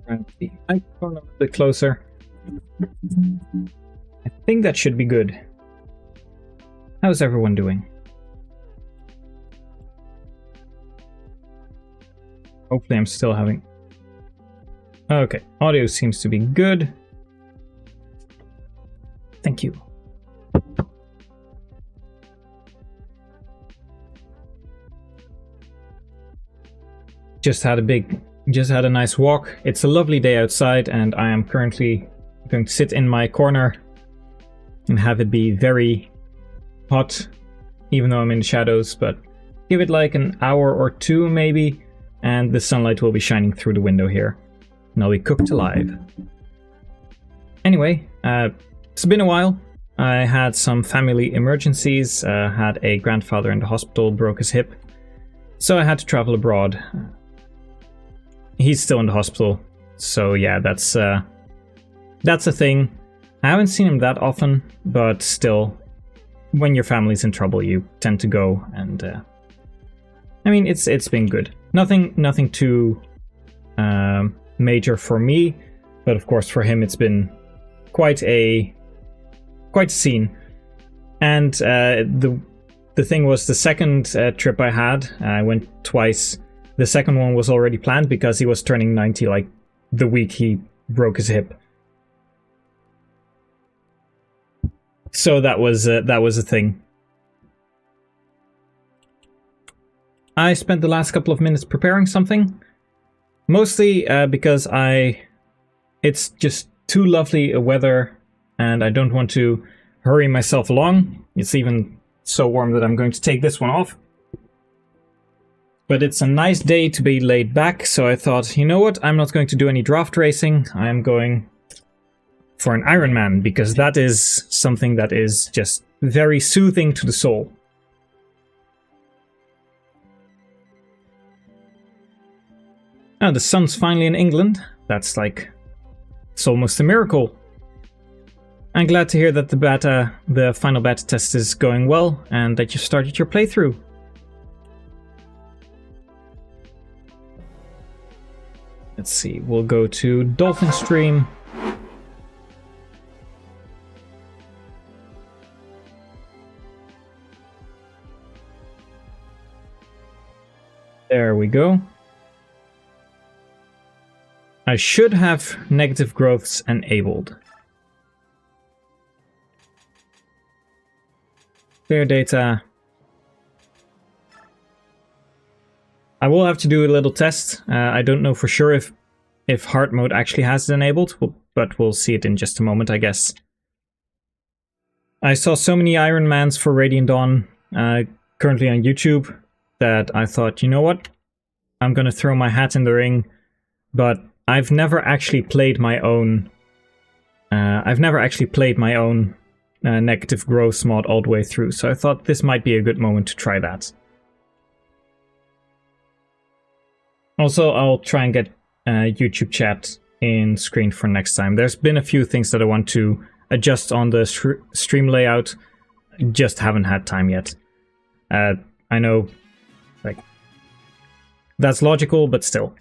Grab the microphone a bit closer. I think that should be good. How's everyone doing? Hopefully I'm still having... Okay, audio seems to be good. Thank you. Just had a nice walk. It's a lovely day outside and I am currently going to sit in my corner and have it be very hot, even though I'm in the shadows, but give it like an hour or two maybe, and the sunlight will be shining through the window here. And I'll be cooked alive. Anyway, it's been a while. I had some family emergencies, had a grandfather in the hospital, broke his hip, so I had to travel abroad. He's still in the hospital, so yeah, that's a thing. I haven't seen him that often, but still, when your family's in trouble, you tend to go, and I mean, it's been good. Nothing too major for me, but of course for him it's been quite a scene. And the thing was, the second trip I had, I went twice. The second one was already planned because he was turning 90 like the week he broke his hip. So that was a thing. I spent the last couple of minutes preparing something, mostly because it's just too lovely a weather and I don't want to hurry myself along. It's even so warm that I'm going to take this one off. But it's a nice day to be laid back, so I thought, you know what, I'm not going to do any draft racing. I'm going for an Ironman, because that is something that is just very soothing to the soul. Oh, the sun's finally in England. That's like, it's almost a miracle. I'm glad to hear that the final beta test is going well, and that you started your playthrough. Let's see, we'll go to Dolphin Stream. There we go. I should have negative growths enabled. Clear data. I will have to do a little test. I don't know for sure if hard mode actually has it enabled, but we'll see it in just a moment, I guess. I saw so many Ironmans for Radiant Dawn currently on YouTube that I thought, you know what? I'm gonna throw my hat in the ring, but I've never actually played my own. Negative growth mod all the way through, so I thought this might be a good moment to try that. Also, I'll try and get YouTube chat in screen for next time. There's been a few things that I want to adjust on the stream layout, just haven't had time yet. I know, like, that's logical, but still.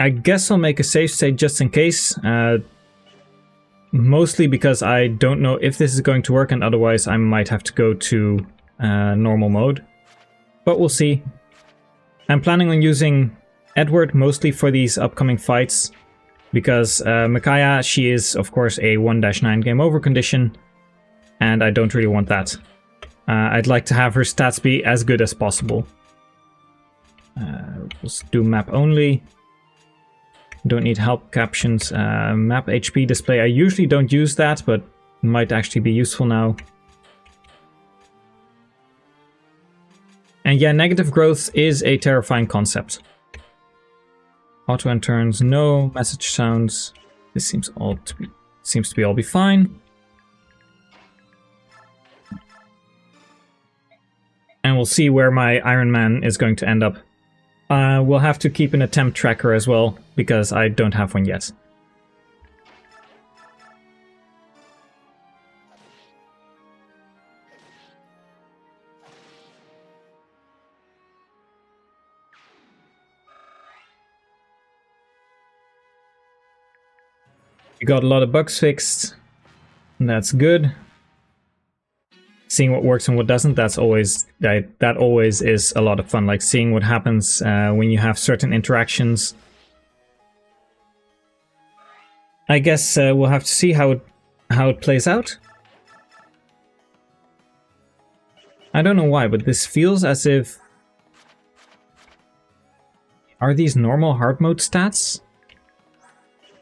I guess I'll make a save state just in case, mostly because I don't know if this is going to work, and otherwise I might have to go to normal mode. But we'll see. I'm planning on using Edward mostly for these upcoming fights, because Micaiah, she is of course a 1-9 game over condition, and I don't really want that. I'd like to have her stats be as good as possible. Let's do map only. Don't need help captions. Map HP display, I usually don't use that, but it might actually be useful now. And yeah, negative growth is a terrifying concept. Auto end turns, no message sounds. This seems to be all be fine. And we'll see where my Ironman is going to end up. We'll have to keep an attempt tracker as well, because I don't have one yet. You got a lot of bugs fixed. That's good. Seeing what works and what doesn't, that always is a lot of fun. Like seeing what happens when you have certain interactions. I guess we'll have to see how it plays out. I don't know why, but this feels as if... Are these normal hard mode stats?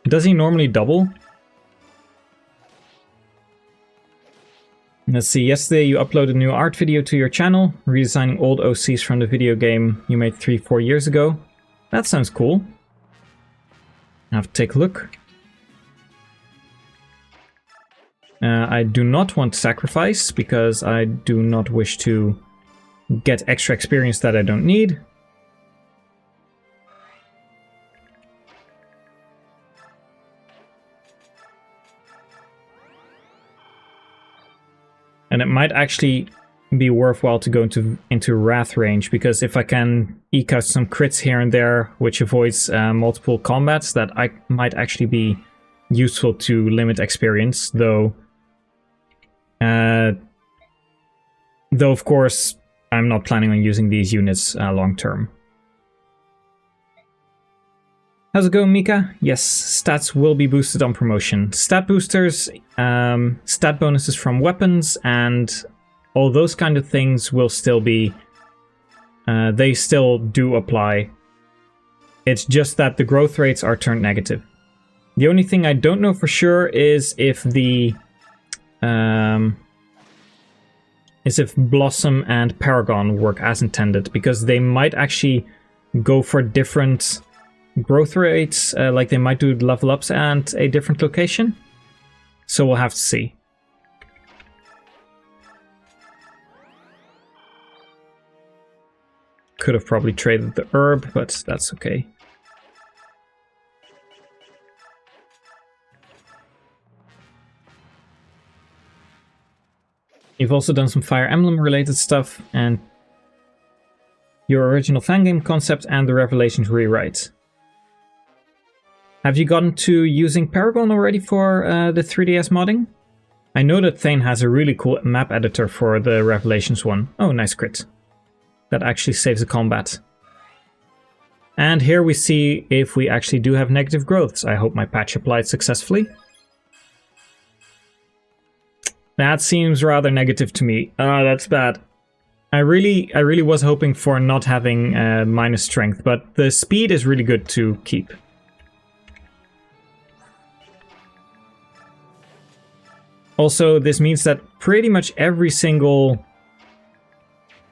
Does he normally double? Let's see, yesterday you uploaded a new art video to your channel, redesigning old OCs from the video game you made 3-4 years ago. That sounds cool. I have to take a look. I do not want sacrifice, because I do not wish to get extra experience that I don't need. And it might actually be worthwhile to go into Wrath range, because if I can eke out some crits here and there, which avoids multiple combats, that might actually be useful to limit experience, though of course I'm not planning on using these units long term. How's it going, Mika? Yes, stats will be boosted on promotion. Stat boosters, stat bonuses from weapons, and all those kind of things will still be... they still do apply. It's just that the growth rates are turned negative. The only thing I don't know for sure is if the... is if Blossom and Paragon work as intended, because they might actually go for different... growth rates, like they might do level ups and a different location. So we'll have to see. Could have probably traded the herb, but that's okay. You've also done some Fire Emblem related stuff, and your original fangame concept and the Revelations rewrite. Have you gotten to using Paragon already for the 3DS modding? I know that Thane has a really cool map editor for the Revelations one. Oh, nice crit. That actually saves the combat. And here we see if we actually do have negative growths. I hope my patch applied successfully. That seems rather negative to me. Oh, that's bad. I really was hoping for not having minus strength, but the speed is really good to keep. Also, this means that pretty much every single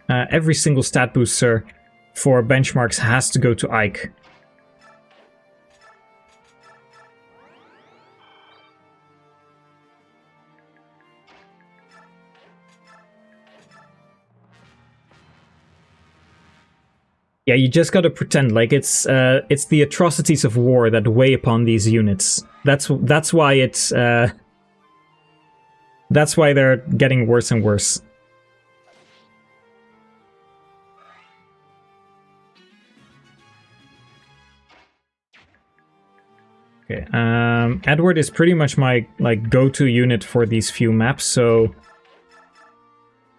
stat booster for benchmarks has to go to Ike. Yeah, you just gotta pretend like it's the atrocities of war that weigh upon these units. That's why it's that's why they're getting worse and worse. Okay, Edward is pretty much my go-to unit for these few maps, so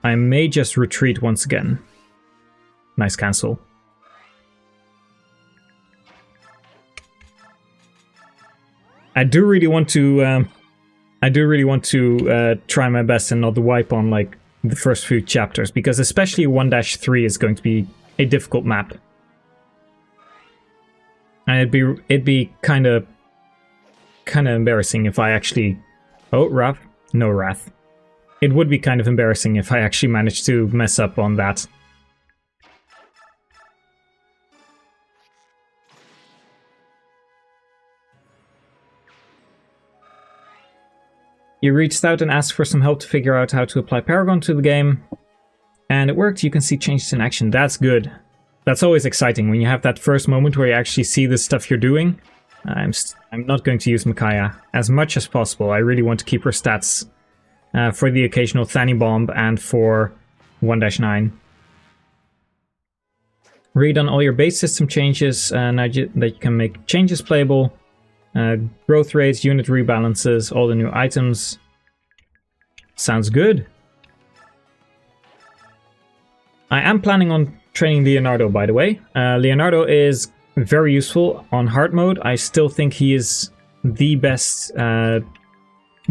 I may just retreat once again. Nice cancel. I do really want to try my best and not wipe on the first few chapters, because especially 1-3 is going to be a difficult map. And it'd be kind of embarrassing if I actually... Oh, Wrath? No Wrath. It would be kind of embarrassing if I actually managed to mess up on that. You reached out and asked for some help to figure out how to apply Paragon to the game. And it worked. You can see changes in action. That's good. That's always exciting when you have that first moment where you actually see the stuff you're doing. I'm not going to use Micaiah as much as possible. I really want to keep her stats for the occasional Thani Bomb and for 1-9. Redone all your base system changes now that you can make changes playable. Growth rates, unit rebalances, all the new items. Sounds good. I am planning on training Leonardo, by the way. Leonardo is very useful on hard mode. I still think he is the best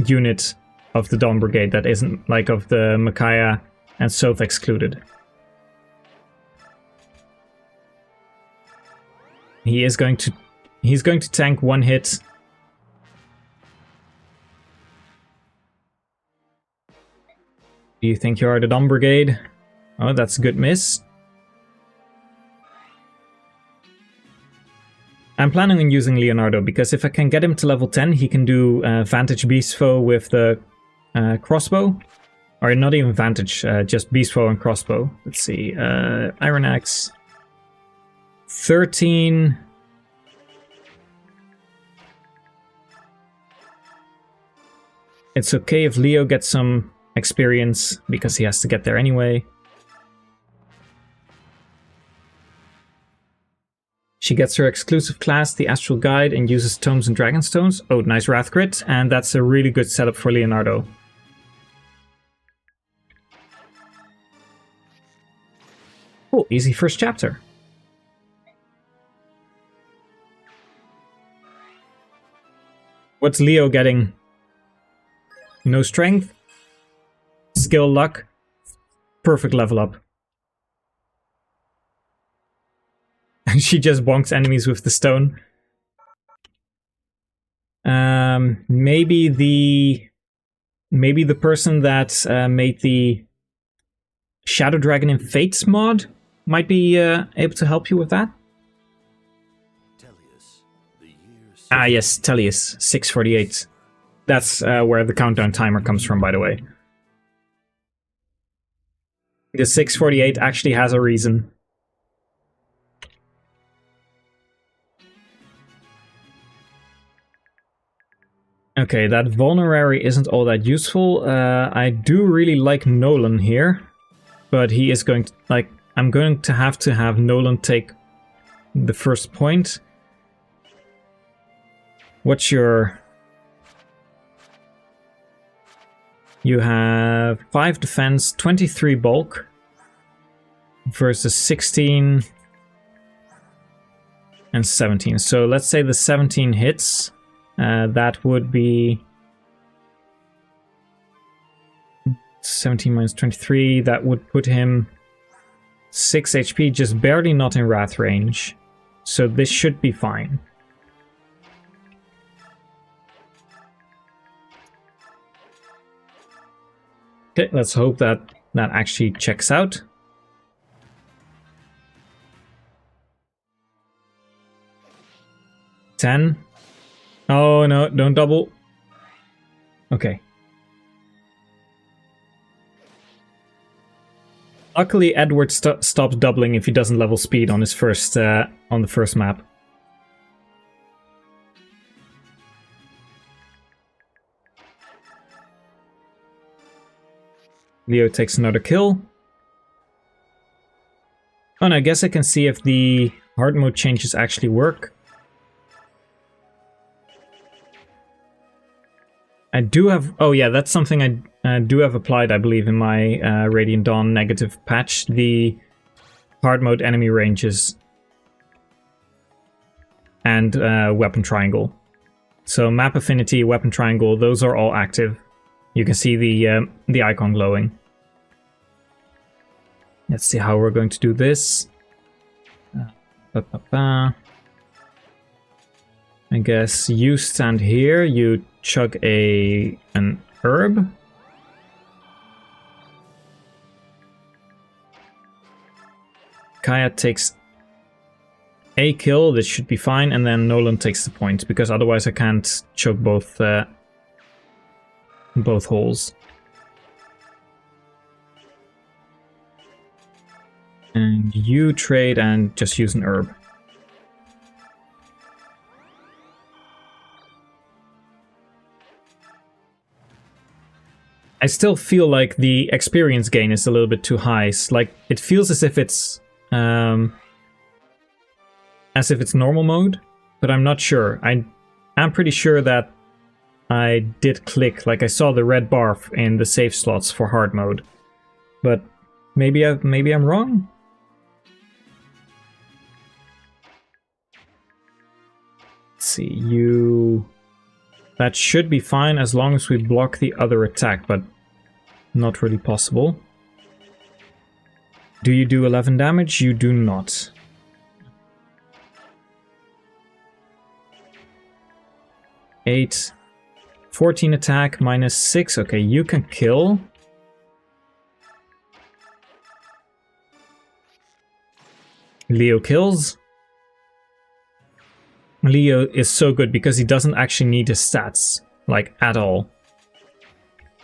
unit of the Dawn Brigade that isn't like of the Micaiah and Soph excluded. He's going to tank one hit. Do you think you are the Dawn Brigade? Oh, that's a good miss. I'm planning on using Leonardo because if I can get him to level 10, he can do Vantage Beast Foe with the crossbow. Or not even Vantage, just Beast Foe and crossbow. Let's see, Iron Axe. 13. It's okay if Leo gets some experience because he has to get there anyway. She gets her exclusive class, the Astral Guide, and uses Tomes and Dragonstones. Oh, nice Wrath crit, and that's a really good setup for Leonardo. Cool, easy first chapter. What's Leo getting? No strength, skill, luck, perfect level up. And she just bonks enemies with the stone. Maybe the person that made the Shadow Dragon in Fates mod might be able to help you with that. Ah yes, Tellius, 648. That's where the countdown timer comes from, by the way. The 648 actually has a reason. Okay, that vulnerary isn't all that useful. I do really like Nolan here, but he is going to, like, I'm going to have Nolan take the first point. What's your... You have 5 defense, 23 bulk versus 16 and 17. So let's say the 17 hits. That would be 17 minus 23. That would put him 6 HP, just barely not in wrath range. So this should be fine. Okay, let's hope that that actually checks out. $10. Oh no, don't double. Okay. Luckily, Edward stops doubling if he doesn't level speed on his first on the first map. Leo takes another kill. Oh, and I guess I can see if the hard mode changes actually work. I do have... Oh yeah, that's something I do have applied, I believe, in my Radiant Dawn negative patch. The hard mode enemy ranges. And weapon triangle. So map affinity, weapon triangle, those are all active. You can see the icon glowing. Let's see how we're going to do this. I guess you stand here, you chug an herb. Kaya takes a kill, this should be fine, and then Nolan takes the point, because otherwise I can't chug both holes. And you trade and just use an herb. I still feel like the experience gain is a little bit too high. Like, it feels as if it's normal mode, but I'm not sure. I'm pretty sure that I did click, like I saw the red bar in the save slots for hard mode. But maybe I'm wrong? Let's see, that should be fine as long as we block the other attack, but not really possible. Do you do 11 damage? You do not. Eight. 14 attack, -6. Okay, you can kill. Leo kills. Leo is so good because he doesn't actually need his stats, like, at all.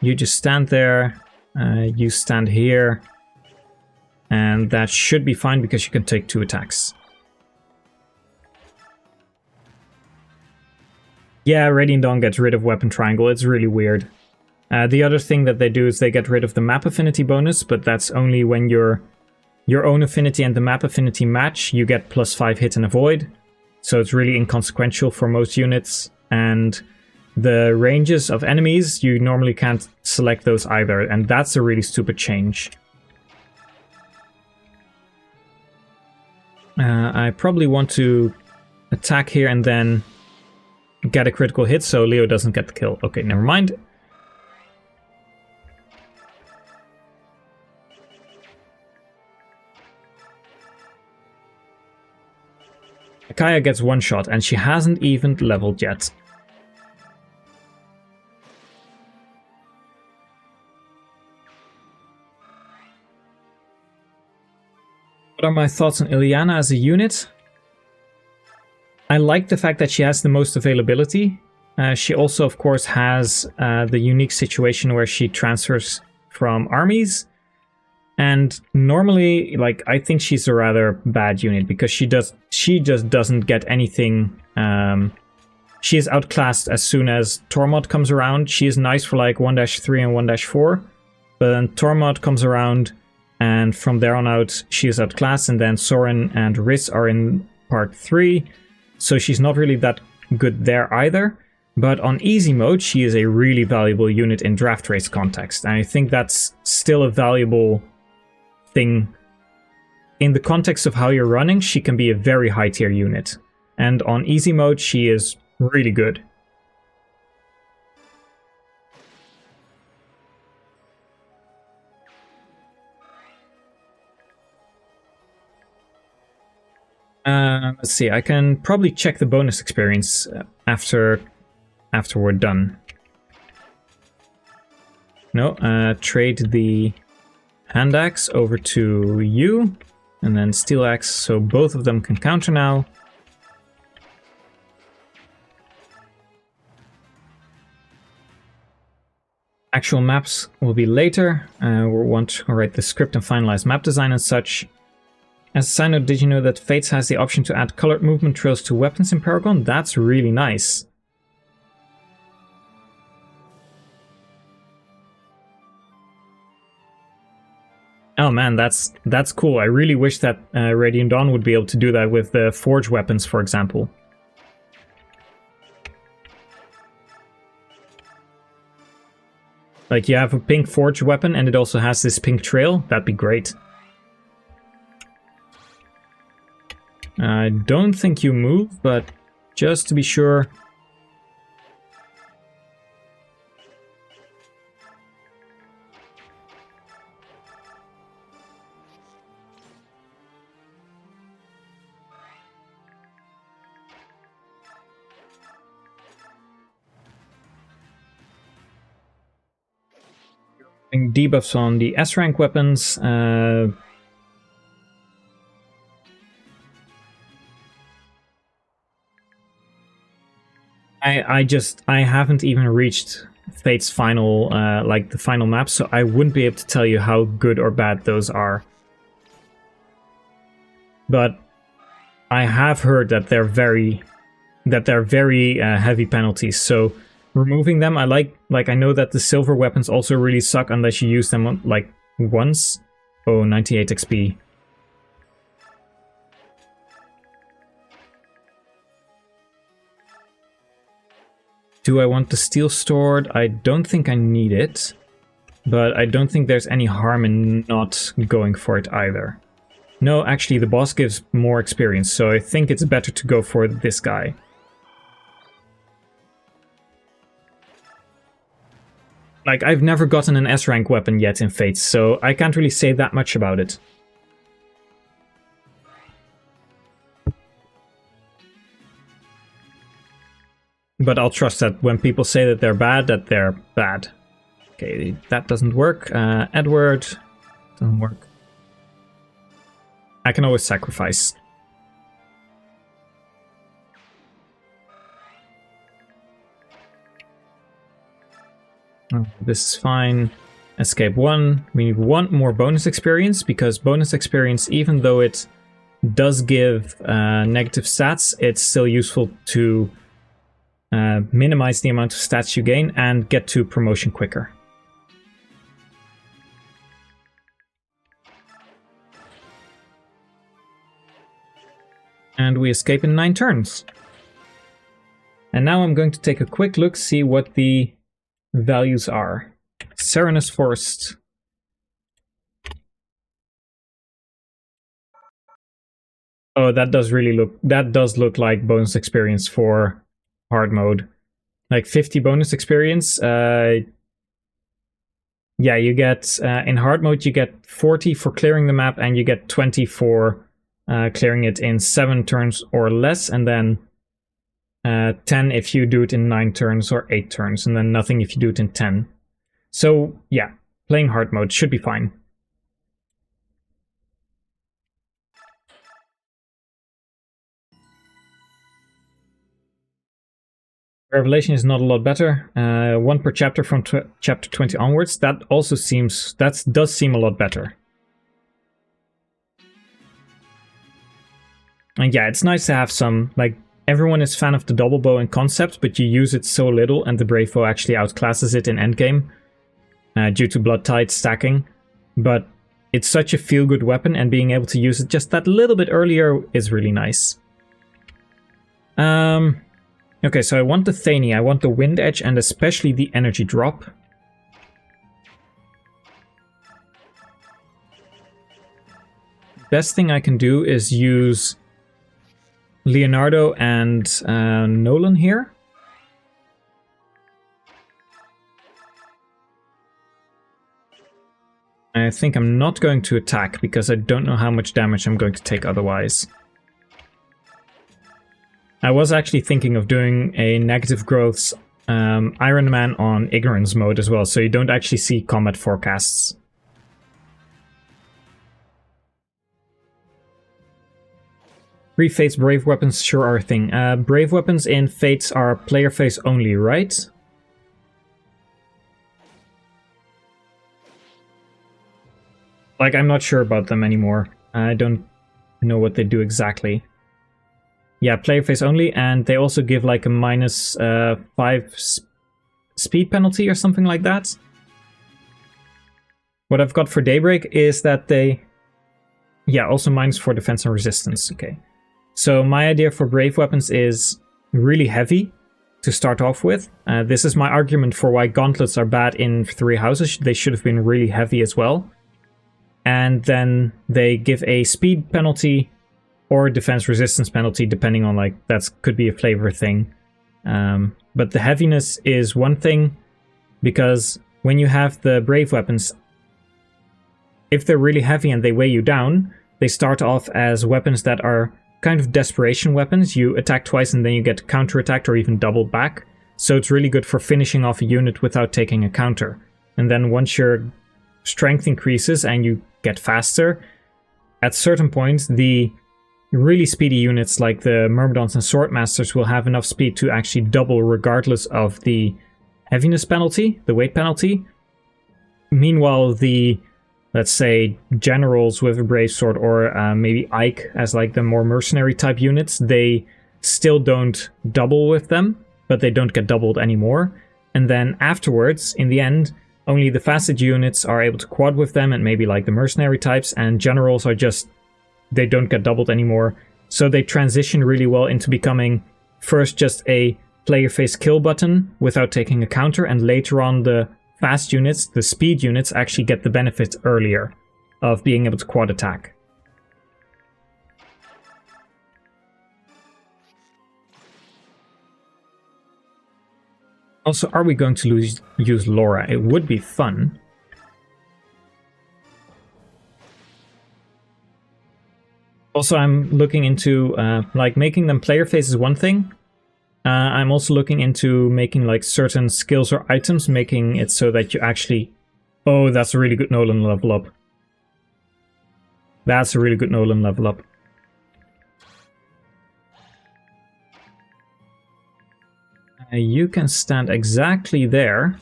You just stand there, you stand here, and that should be fine because you can take 2 attacks. Yeah, Radiant Dawn gets rid of Weapon Triangle, it's really weird. The other thing that they do is they get rid of the map affinity bonus, but that's only when your own affinity and the map affinity match, you get +5 hit and avoid. So it's really inconsequential for most units, and the ranges of enemies, you normally can't select those either, and that's a really stupid change. I probably want to attack here and then get a critical hit so Leo doesn't get the kill. Okay, never mind. Kaya gets 1 shot, and she hasn't even leveled yet. What are my thoughts on Ilyana as a unit? I like the fact that she has the most availability. She also, of course, has the unique situation where she transfers from armies. And normally, like, I think she's a rather bad unit because she just doesn't get anything. She is outclassed as soon as Tormod comes around. She is nice for like 1-3 and 1-4, but then Tormod comes around, and from there on out, she is outclassed. And then Sorin and Riz are in part 3, so she's not really that good there either. But on easy mode, she is a really valuable unit in draft race context, and I think that's still a valuable thing. In the context of how you're running, she can be a very high tier unit, and on easy mode she is really good. Let's see, I can probably check the bonus experience after we're done. No, trade the hand axe over to you, and then steel axe, so both of them can counter now. Actual maps will be later. We'll want to write the script and finalize map design and such. As a side note, did you know that Fates has the option to add colored movement trails to weapons in Paragon? That's really nice. Oh man, that's cool. I really wish that Radiant Dawn would be able to do that with the forge weapons, for example. Like, you have a pink forge weapon and it also has this pink trail. That'd be great. I don't think you move, but just to be sure. Debuffs on the S-rank weapons. I haven't even reached Fate's final, like the final map, so I wouldn't be able to tell you how good or bad those are. But I have heard that they're very heavy penalties, so removing them, I know that the silver weapons also really suck unless you use them like once. Oh, 98 XP. Do I want the steel stored? I don't think I need it. But I don't think there's any harm in not going for it either. No, actually the boss gives more experience, so I think it's better to go for this guy. Like, I've never gotten an S-rank weapon yet in Fates, so I can't really say that much about it. But I'll trust that when people say that they're bad. Okay, that doesn't work. Edward, doesn't work. I can always sacrifice. Oh, this is fine. Escape 1. We need 1 more bonus experience, because bonus experience, even though it does give negative stats, it's still useful to minimize the amount of stats you gain and get to promotion quicker. And we escape in 9 turns. And now I'm going to take a quick look, see what the values are. Serenus Forest. Oh, that does look like bonus experience for hard mode. Like 50 bonus experience. Yeah, you get, in hard mode, you get 40 for clearing the map, and you get 20 for clearing it in 7 turns or less, and then 10 if you do it in 9 turns or 8 turns, and then nothing if you do it in 10. So yeah, playing hard mode should be fine. Revelation is not a lot better. 1 per chapter from chapter 20 onwards. That does seem a lot better. And yeah, it's nice to have some, like, everyone is fan of the double bow in concept, but you use it so little, and the brave bow actually outclasses it in endgame due to blood tide stacking. But it's such a feel-good weapon, and being able to use it just that little bit earlier is really nice. Okay, so I want the Thani, I want the Wind Edge, and especially the Energy Drop. Best thing I can do is use Leonardo and Nolan here. I think I'm not going to attack because I don't know how much damage I'm going to take otherwise. I was actually thinking of doing a negative growths Ironman on ignorance mode as well, so you don't actually see combat forecasts. Free Fates Brave Weapons sure are a thing. Brave Weapons in Fates are player face only, right? Like, I'm not sure about them anymore. I don't know what they do exactly. Yeah, player face only, and they also give like a minus 5 speed penalty or something like that. What I've got for Daybreak is that they... Yeah, also minus 4 defense and resistance, okay. So my idea for Brave Weapons is really heavy to start off with. This is my argument for why gauntlets are bad in 3 houses. They should have been really heavy as well. And then they give a speed penalty or defense resistance penalty, depending on, like, that could be a flavor thing. But the heaviness is one thing, because when you have the Brave Weapons, if they're really heavy and they weigh you down, they start off as weapons that are kind of desperation weapons. You attack twice and then you get counter-attacked or even doubled back. So it's really good for finishing off a unit without taking a counter. And then once your strength increases and you get faster, at certain points the really speedy units like the Myrmidons and Swordmasters will have enough speed to actually double regardless of the heaviness penalty, the weight penalty. Meanwhile, the, let's say, generals with a brave sword, or maybe Ike as like the more mercenary type units, they still don't double with them, but they don't get doubled anymore. And then afterwards, in the end, only the fasted units are able to quad with them, and maybe like the mercenary types, and generals are just, they don't get doubled anymore. So they transition really well into becoming first just a player face kill button without taking a counter, and later on the fast units, the speed units, actually get the benefit earlier of being able to quad attack. Also, are we going to use Laura? It would be fun. Also, I'm looking into, like, making them player face is one thing. I'm also looking into making, like, certain skills or items, making it so that you actually... Oh, that's a really good Nolan level up. That's a really good Nolan level up. You can stand exactly there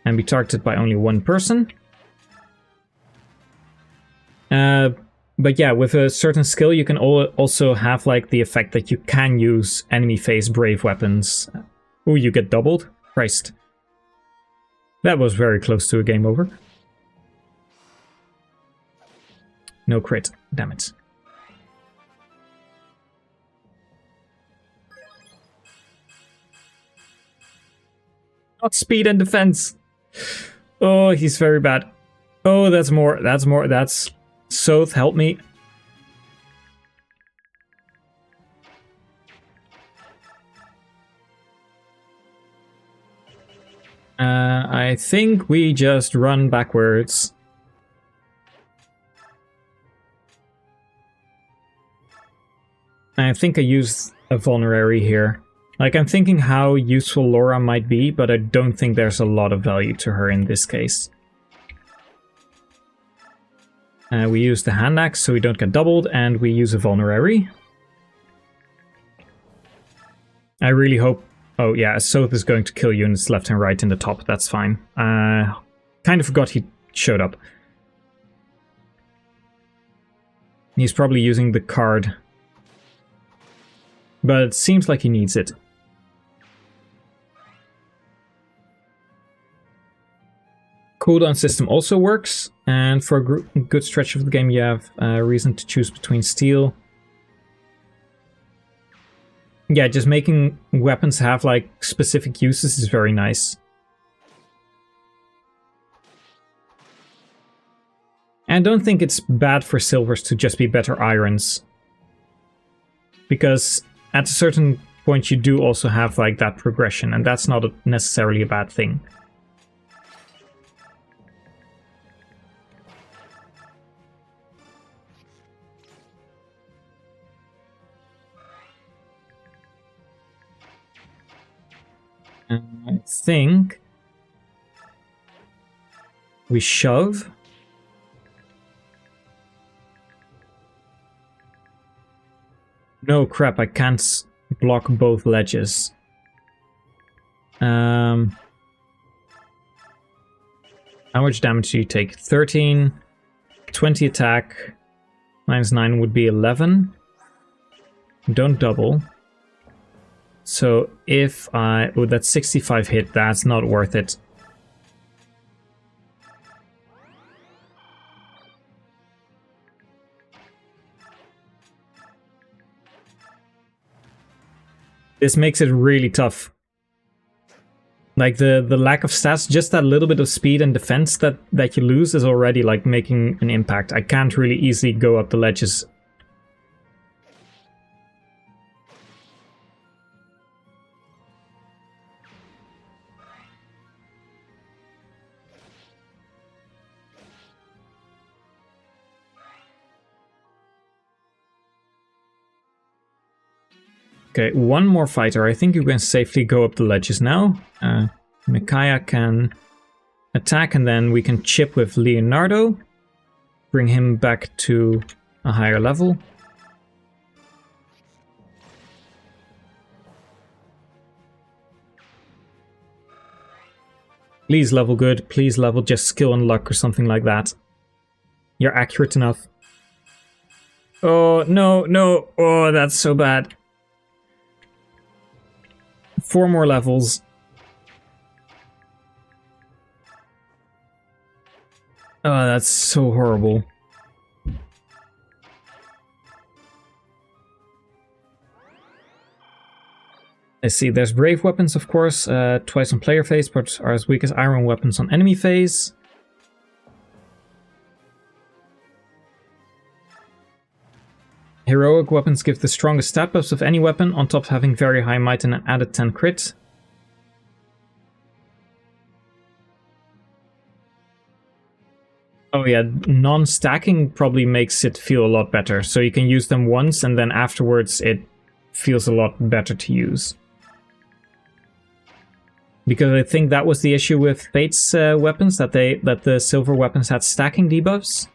and be targeted by only one person. But yeah, with a certain skill, you can also have like the effect that you can use enemy face brave weapons. Oh, you get doubled? Christ. That was very close to a game over. No crit. Damn it. Not speed and defense. Oh, he's very bad. Oh, that's more. That's... Soth, help me. I think we just run backwards. I think I used a vulnerary here. Like, I'm thinking how useful Laura might be, but I don't think there's a lot of value to her in this case. We use the hand axe so we don't get doubled, and we use a vulnerary. I really hope... Oh yeah, Soth is going to kill units left and right in the top, that's fine. Kind of forgot he showed up. He's probably using the card. But it seems like he needs it. Cooldown system also works, and for a good stretch of the game you have reason to choose between steel. Yeah, just making weapons have like specific uses is very nice. And I don't think it's bad for silvers to just be better irons. Because at a certain point you do also have like that progression, and that's not necessarily a bad thing. I think we shove. No, crap, I can't block both ledges. How much damage do you take? 13, 20 attack, minus 9 would be 11. Don't double. So if I... Oh, that's 65 hit, that's not worth it. This makes it really tough. Like the lack of stats, just that little bit of speed and defense that you lose is already like making an impact. I can't really easily go up the ledges. Okay, one more fighter. I think you can safely go up the ledges now. Micaiah can attack, and then we can chip with Leonardo. Bring him back to a higher level. Please level good. Please level just skill and luck or something like that. You're accurate enough. Oh, no, no. Oh, that's so bad. 4 more levels. Oh, that's so horrible. Let's see, there's brave weapons, of course, twice on player phase, but are as weak as iron weapons on enemy phase. Heroic weapons give the strongest stat buffs of any weapon, on top of having very high might and an added 10 crit. Oh yeah, non-stacking probably makes it feel a lot better. So you can use them once and then afterwards it feels a lot better to use. Because I think that was the issue with Fate's weapons, that the silver weapons had stacking debuffs.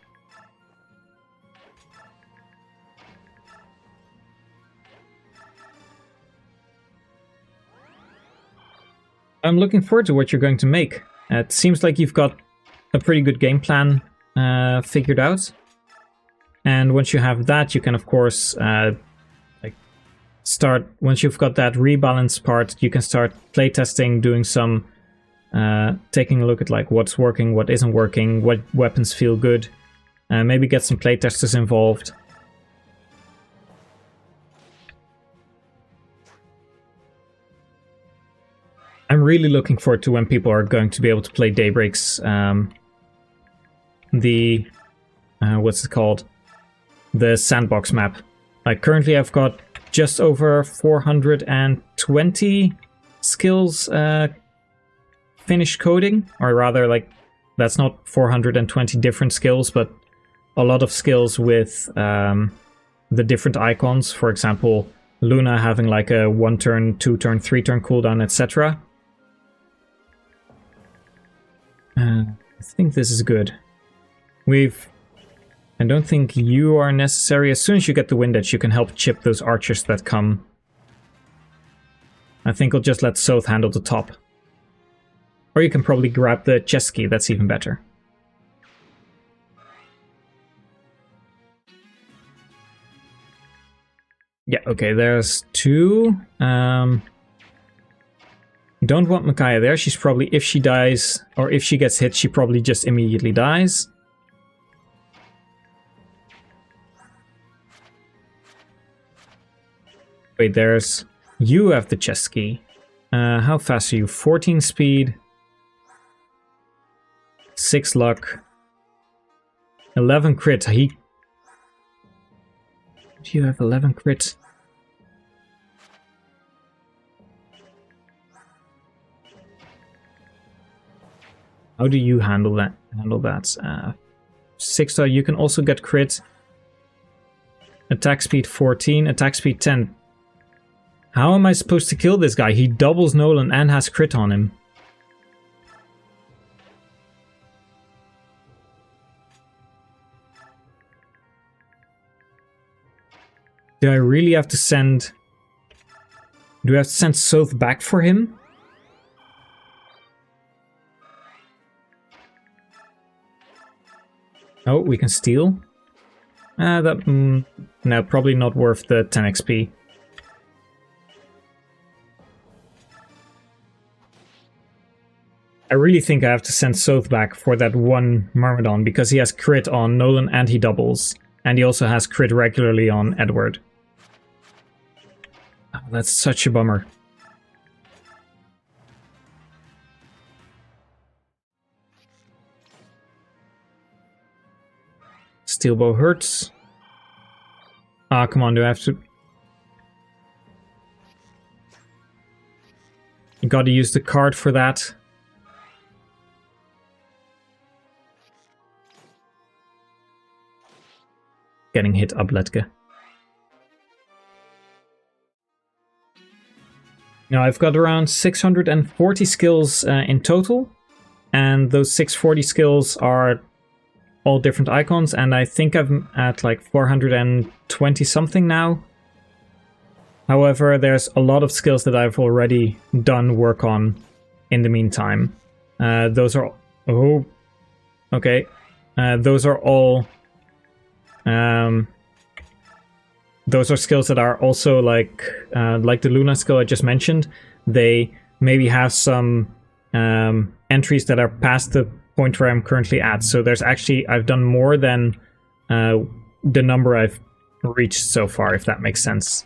I'm looking forward to what you're going to make. It seems like you've got a pretty good game plan figured out. And once you have that, you can of course start, once you've got that rebalance part, you can start playtesting, doing some taking a look at like what's working, what isn't working, what weapons feel good, maybe get some playtesters involved. I'm really looking forward to when people are going to be able to play Daybreak's what's it called? The sandbox map. Like currently I've got just over 420 skills finished coding, or rather like that's not 420 different skills, but a lot of skills with the different icons. For example, Luna having like a 1 turn, 2 turn, 3 turn cooldown, etc. I think this is good. I don't think you are necessary. As soon as you get the wind edge, you can help chip those archers that come. I think I'll just let Soth handle the top. Or you can probably grab the chest key, that's even better. Yeah, okay, there's 2. Don't want Micaiah there. She's probably, if she dies, or if she gets hit, she probably just immediately dies. Wait, there's... You have the chest key. How fast are you? 14 speed. 6 luck. 11 crit. Do you have 11 crit? How do you handle that? 6 star, you can also get crit. Attack speed 14, attack speed 10. How am I supposed to kill this guy? He doubles Nolan and has crit on him. Do I really have to send... Do I have to send Soth back for him? Oh, we can steal. No, probably not worth the 10 XP. I really think I have to send Soth back for that one Myrmidon, because he has crit on Nolan and he doubles. And he also has crit regularly on Edward. Oh, that's such a bummer. Steel bow hurts. Ah, come on, do I have to... You gotta use the card for that. Getting hit, Abletke. Now I've got around 640 skills in total. And those 640 skills are all different icons, and I think I'm at like 420 something now. However, there's a lot of skills that I've already done work on in the meantime. Those are... Oh, okay. Those are all... those are skills that are also like the Luna skill I just mentioned. They maybe have some entries that are past the point where I'm currently at. So there's actually, I've done more than the number I've reached so far, if that makes sense.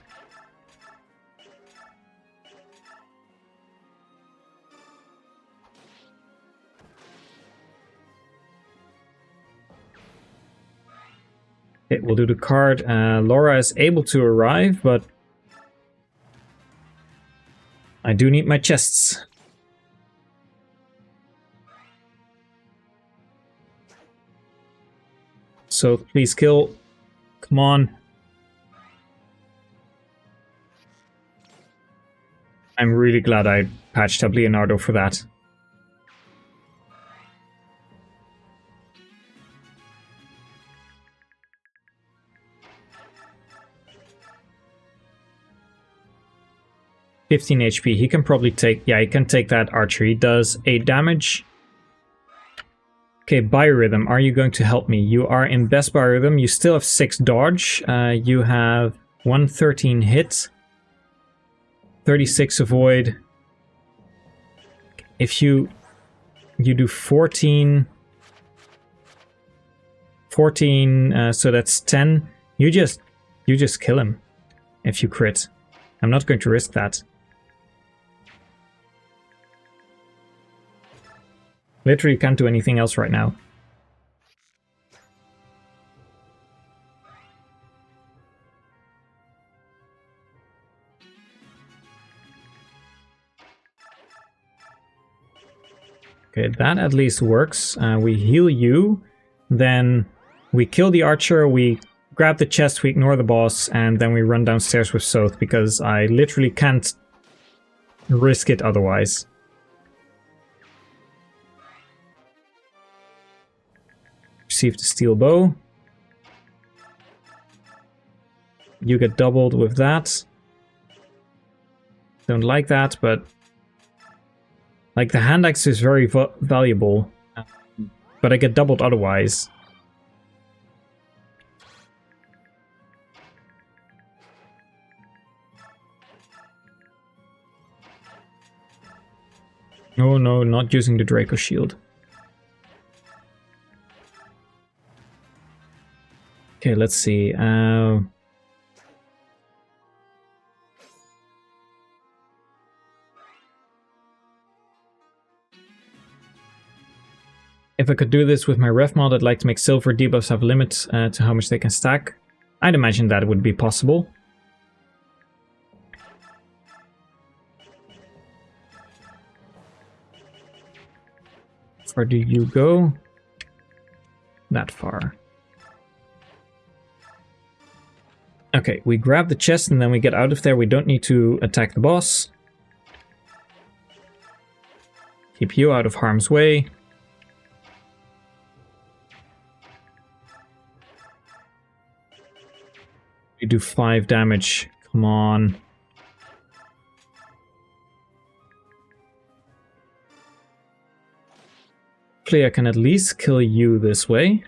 Okay, we'll do the card. Laura is able to arrive, but I do need my chests. So please kill. Come on. I'm really glad I patched up Leonardo for that. $15 HP. He can probably take... Yeah, he can take that archer. He does 8 damage. Okay, biorhythm. Are you going to help me? You are in best biorhythm. You still have 6 dodge. You have 113 hit. 36 avoid. If you do 14, so that's 10. You just kill him if you crit. I'm not going to risk that. Literally can't do anything else right now. Okay, that at least works. We heal you, then we kill the archer, we grab the chest, we ignore the boss, and then we run downstairs with Soth, because I literally can't risk it otherwise. Receive the steel bow. You get doubled with that. Don't like that, but... Like, the hand axe is very valuable, but I get doubled otherwise. Oh no, not using the Draco shield. Okay, let's see. If I could do this with my ref mod, I'd like to make silver debuffs have limits to how much they can stack. I'd imagine that would be possible. How far do you go? That far. Okay, we grab the chest and then we get out of there. We don't need to attack the boss. Keep you out of harm's way. We do 5 damage. Come on. Hopefully I can at least kill you this way.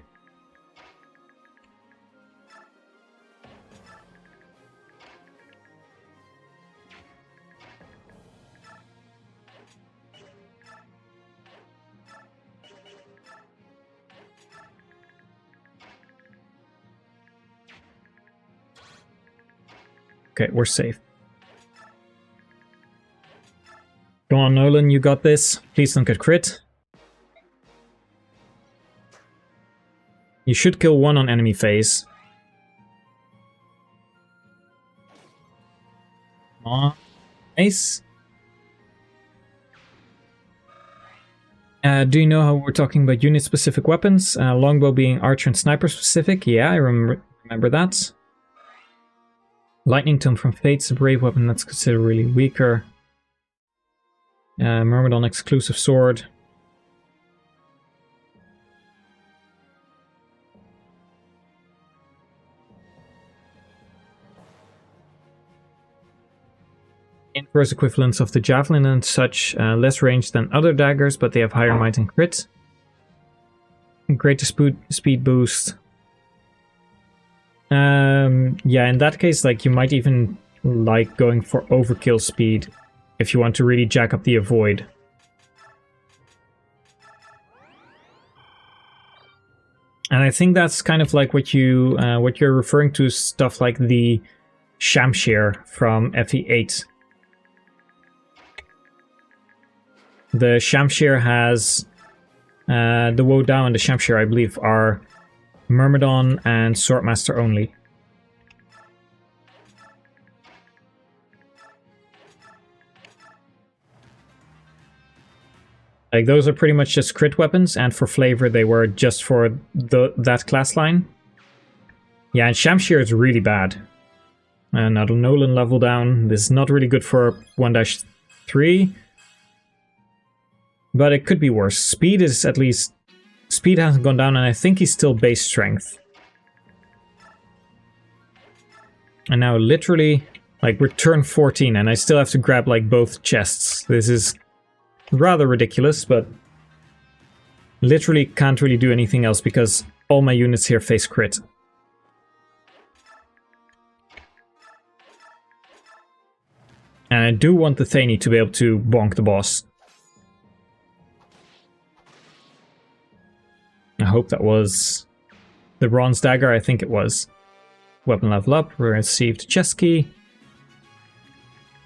Okay, we're safe. Come on, Nolan, you got this. Please don't get crit. You should kill 1 on enemy phase. Come on. Nice. Do you know how we're talking about unit-specific weapons? Longbow being archer and sniper specific? Yeah, I remember that. Lightning Tome from Fate's a brave weapon that's considered really weaker. Myrmidon exclusive sword. Inverse equivalents of the javelin and such, less range than other daggers, but they have higher might and crit. Greater speed boost. Yeah, in that case, like, you might even like going for overkill speed if you want to really jack up the avoid. And I think that's kind of like what you're referring to, stuff like the Shamshir from FE8. The Shamshir has the Woe Down and the Shamshir, I believe, are Myrmidon and Swordmaster only. Like, those are pretty much just crit weapons, and for flavor they were just for that class line. Yeah, and Shamshir is really bad. And now Nolan level down. This is not really good for 1-3. But it could be worse. Speed is at least... Speed hasn't gone down, and I think he's still base strength. And now literally, like, we're turn 14, and I still have to grab, like, both chests. This is rather ridiculous, but literally can't really do anything else because all my units here face crit. And I do want the Thani to be able to bonk the boss. I hope that was the Bronze Dagger, I think it was. Weapon level up, received chest key.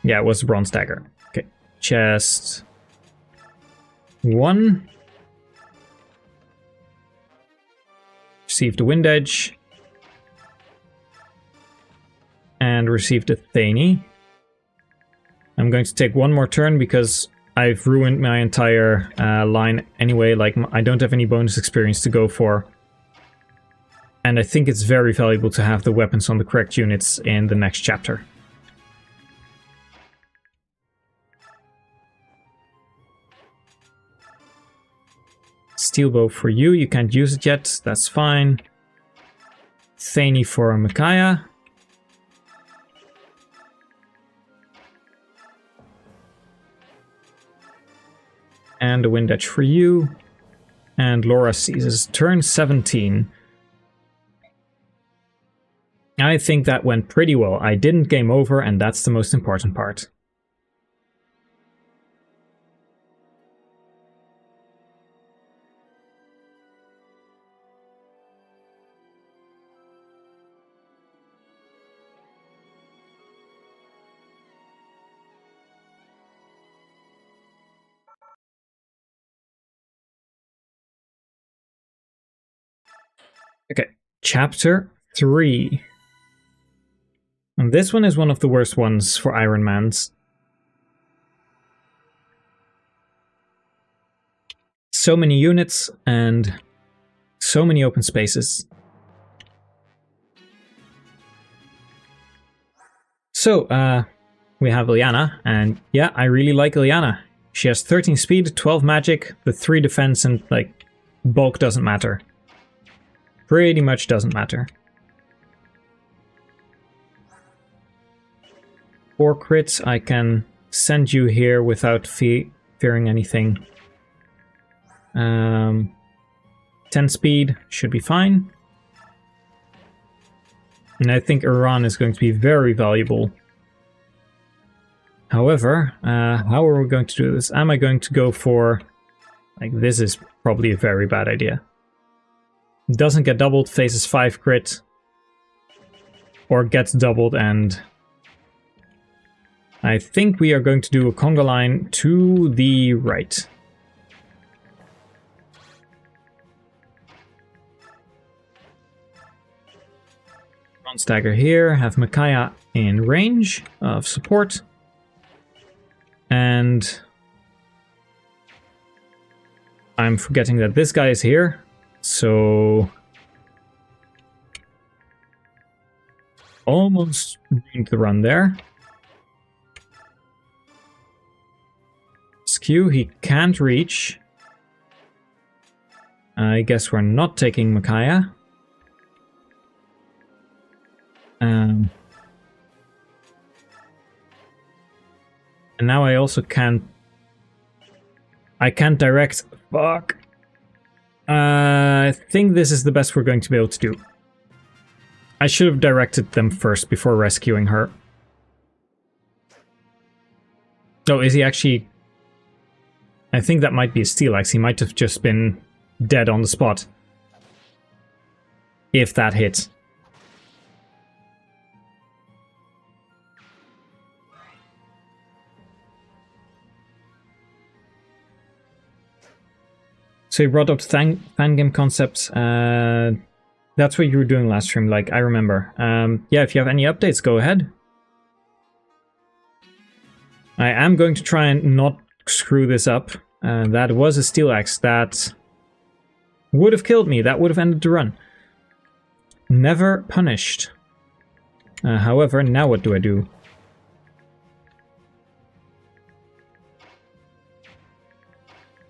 Yeah, it was the Bronze Dagger. Okay, chest 1. Received a Wind Edge. And received a Thani. I'm going to take one more turn because I've ruined my entire line anyway. Like, I don't have any bonus experience to go for. And I think it's very valuable to have the weapons on the correct units in the next chapter. Steel bow for you. You can't use it yet. That's fine. Thani for Micaiah. And a Wind Edge for you. And Laura seizes turn 17. I think that went pretty well. I didn't game over, and that's the most important part. Okay, chapter 3. And this one is one of the worst ones for Ironmans. So many units and so many open spaces. So, we have Ilyana, and yeah, I really like Ilyana. She has 13 speed, 12 magic, the 3 defense, and like, bulk doesn't matter. Pretty much doesn't matter. 4 crits, I can send you here without fearing anything. 10 speed should be fine. And I think Iran is going to be very valuable. However, how are we going to do this? Am I going to go for... Like, this is probably a very bad idea. Doesn't get doubled, faces 5 crit. Or gets doubled, and... I think we are going to do a conga line to the right. Bronze Dagger here, have Micaiah in range of support. And I'm forgetting that this guy is here, so almost ruined the run there. Skew, he can't reach. I guess we're not taking Micaiah. And now I also can't... I can't direct... Fuck. I think this is the best we're going to be able to do. I should have directed them first before rescuing her. Oh, is he actually... I think that might be a Steel Axe. He might have just been dead on the spot. If that hit. So he brought up Fangame concepts. That's what you were doing last stream, like, I remember. Yeah, if you have any updates, go ahead. I am going to try and not screw this up. That was a steel axe. That would have killed me. That would have ended the run. Never punished. However, now what do I do?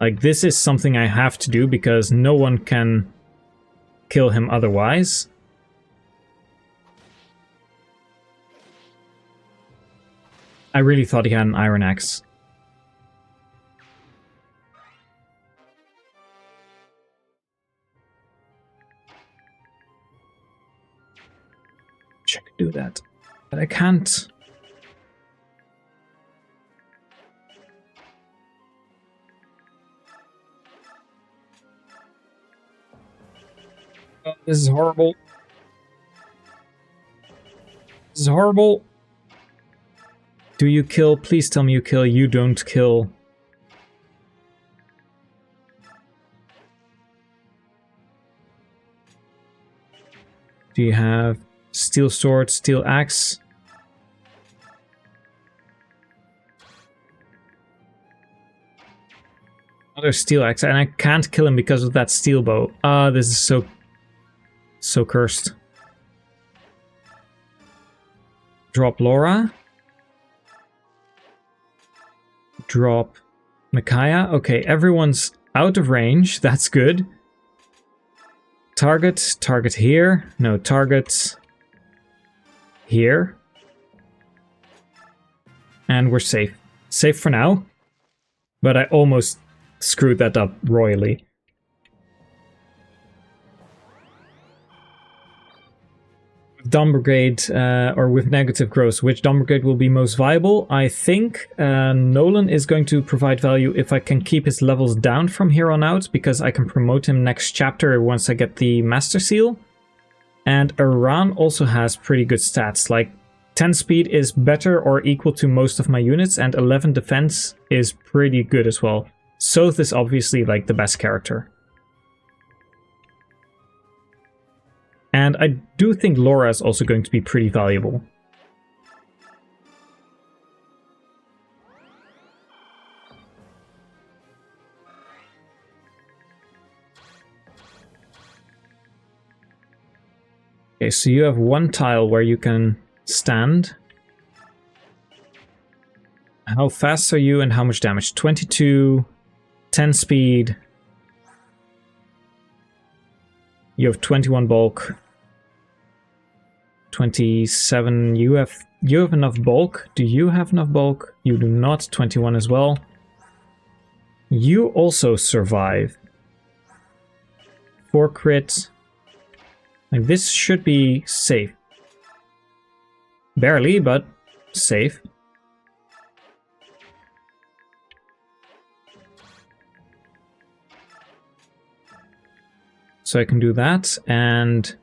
Like, this is something I have to do because no one can kill him otherwise. I really thought he had an iron axe. I could do that, but I can't. Oh, this is horrible. This is horrible. Do you kill? Please tell me you kill. You don't kill. Do you have steel sword, steel axe? Another steel axe, and I can't kill him because of that steel bow. Ah, this is so cursed. Drop Laura. Drop Micaiah. Okay, everyone's out of range. That's good. Target here. No, target here. And we're safe. Safe for now. But I almost screwed that up royally. Dawn Brigade, or with negative growth, which Dawn Brigade will be most viable? I think Nolan is going to provide value if I can keep his levels down from here on out, because I can promote him next chapter once I get the Master Seal. And Iran also has pretty good stats, like 10 speed is better or equal to most of my units, and 11 defense is pretty good as well. Soth is obviously like the best character. And I do think Laura is also going to be pretty valuable. Okay, so you have one tile where you can stand. How fast are you and how much damage? 22, 10 speed. You have 21 bulk. 27. You have enough bulk. Do you have enough bulk? You do not. 21 as well. You also survive. 4 crit. Like, this should be safe. Barely, but safe. So I can do that, and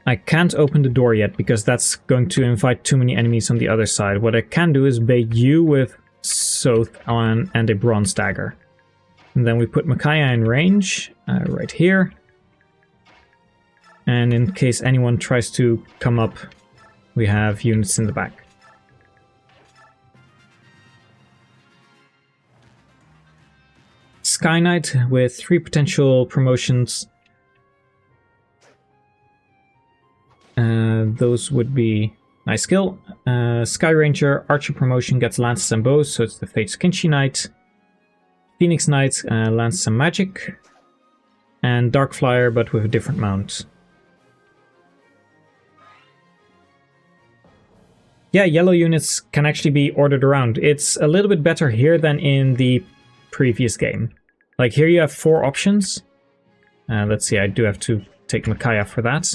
I can't open the door yet because that's going to invite too many enemies on the other side. What I can do is bait you with Soth on and a bronze dagger. And then we put Micaiah in range, right here. And in case anyone tries to come up, we have units in the back. Sky Knight with 3 potential promotions. Those would be nice skill. Sky Ranger, Archer promotion, gets lances and bows, so it's the Fate's Kinshi Knight. Phoenix Knight, lances and magic. And Dark Flyer, but with a different mount. Yeah, yellow units can actually be ordered around. It's a little bit better here than in the previous game. Like, here you have 4 options. Let's see, I do have to take Micaiah for that.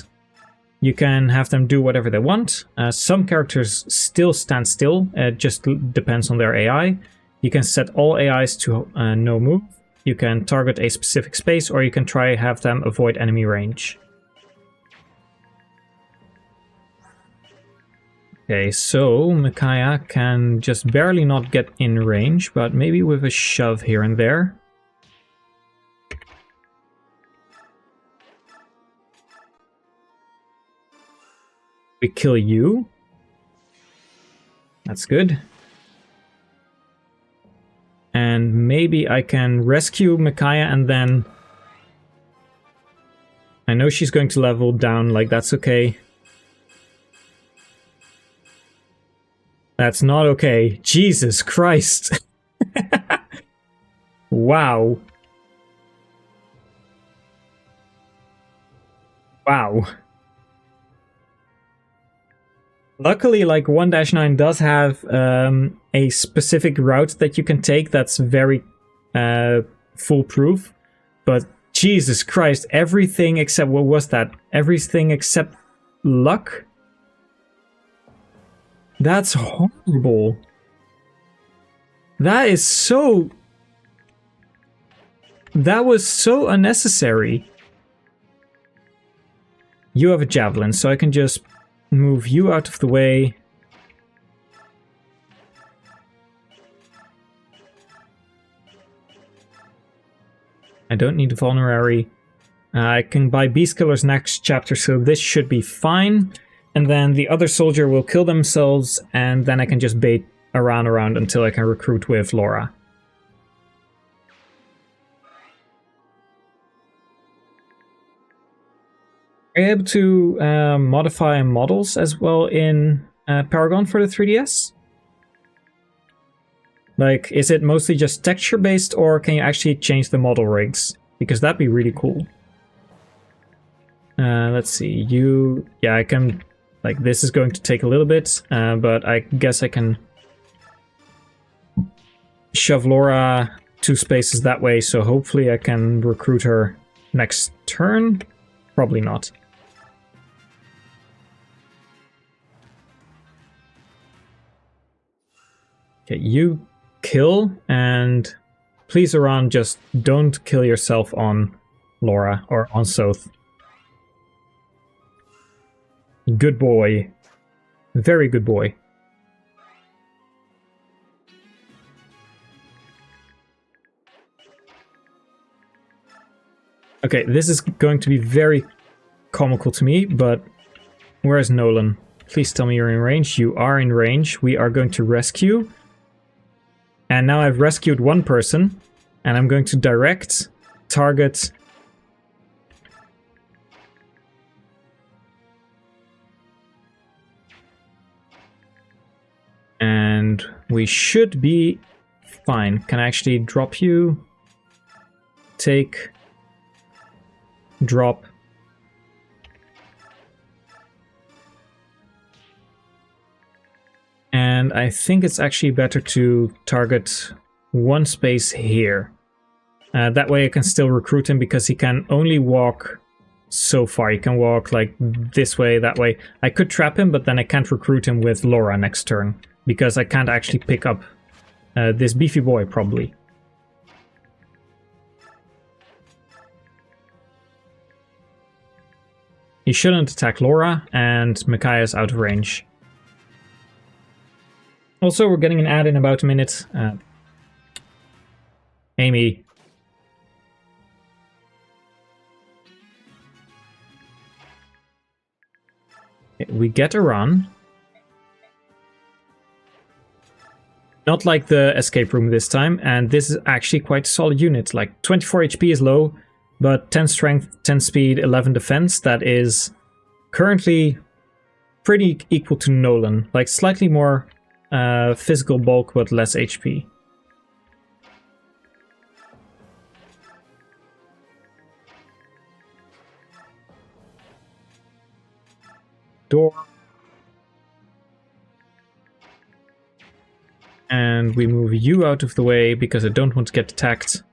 You can have them do whatever they want. Some characters still stand still. It just depends on their AI. You can set all AIs to no move. You can target a specific space, or you can try have them avoid enemy range. Okay, so Micaiah can just barely not get in range, but maybe with a shove here and there. We kill you. That's good. And maybe I can rescue Micaiah and then... I know she's going to level down, like that's okay. That's not okay. Jesus Christ. Wow. Wow. Luckily, like 1-9 does have a specific route that you can take that's very foolproof. But Jesus Christ, everything except, what was that? Everything except luck? That's horrible. That is so... That was so unnecessary. You have a javelin, so I can just move you out of the way. I don't need a vulnerary. I can buy Beast Killers next chapter, so this should be fine. And then the other soldier will kill themselves, and then I can just bait around until I can recruit with Laura. Are you able to modify models as well in Paragon for the 3DS? Like, is it mostly just texture-based, or can you actually change the model rigs? Because that'd be really cool. Let's see, you... Yeah, I can... Like, this is going to take a little bit, but I guess I can shove Laura 2 spaces that way, so hopefully I can recruit her next turn. Probably not. Okay, you kill, and please, Iran, just don't kill yourself on Laura or on Soth. Good boy. Very good boy. Okay, this is going to be very comical to me, but where's Nolan? Please tell me you're in range. You are in range. We are going to rescue. And now I've rescued one person, and I'm going to direct, target... And we should be fine. Can I actually drop you? Take. Drop. And I think it's actually better to target one space here. That way I can still recruit him, because he can only walk so far. He can walk like this way, that way. I could trap him, but then I can't recruit him with Laura next turn, because I can't actually pick up this beefy boy, probably. He shouldn't attack Laura, and Micaiah's out of range. Also, we're getting an ad in about a minute. Amy. We get a run. Not like the escape room this time, and this is actually quite a solid unit. Like, 24 HP is low, but 10 strength, 10 speed, 11 defense. That is currently pretty equal to Nolan. Like, slightly more physical bulk, but less HP. Door. And we move you out of the way because I don't want to get attacked.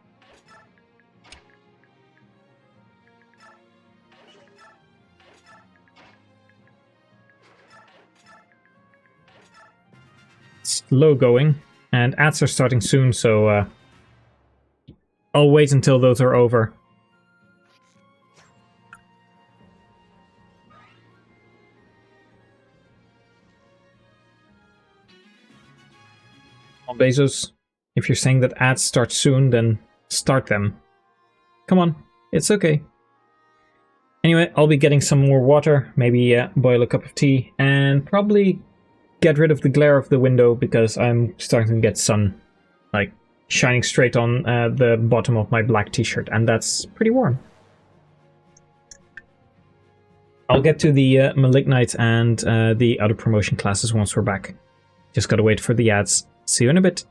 Slow going, and ads are starting soon, so I'll wait until those are over. Bezos, if you're saying that ads start soon, then start them. Come on, it's okay. Anyway, I'll be getting some more water, maybe boil a cup of tea, and probably get rid of the glare of the window because I'm starting to get sun, like, shining straight on the bottom of my black t-shirt, and that's pretty warm. I'll get to the Malignite and the other promotion classes once we're back. Just gotta wait for the ads. See you in a bit.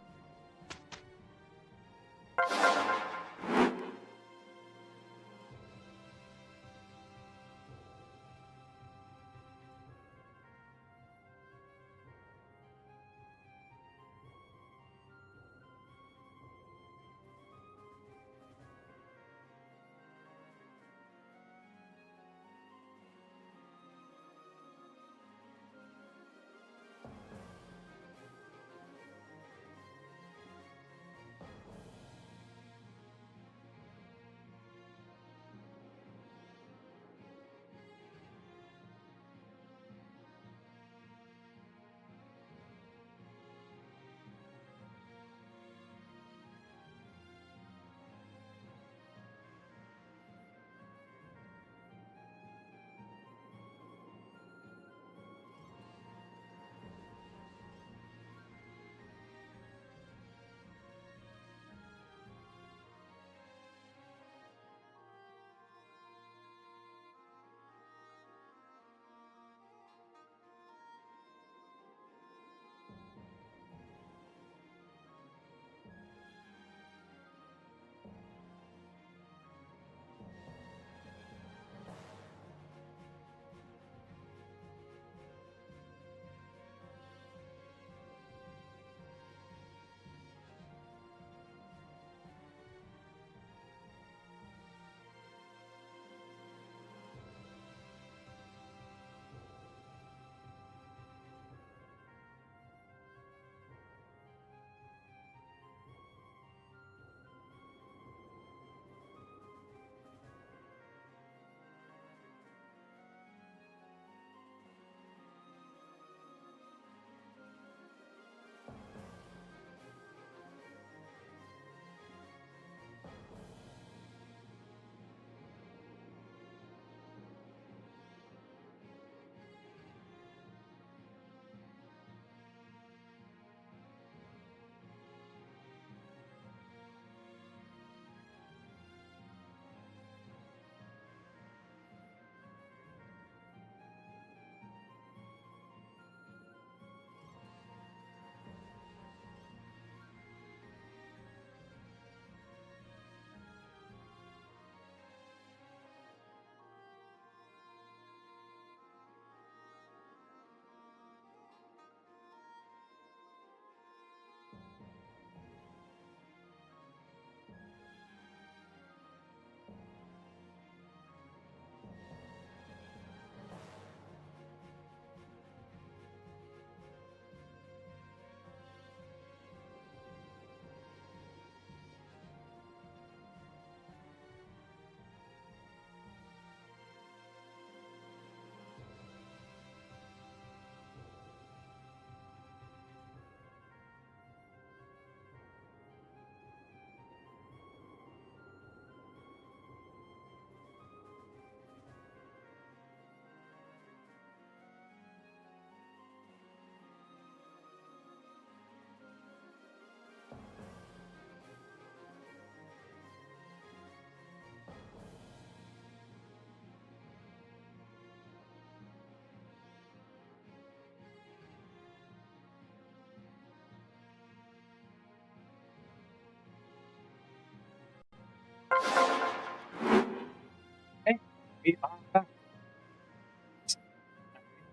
Okay, we are back.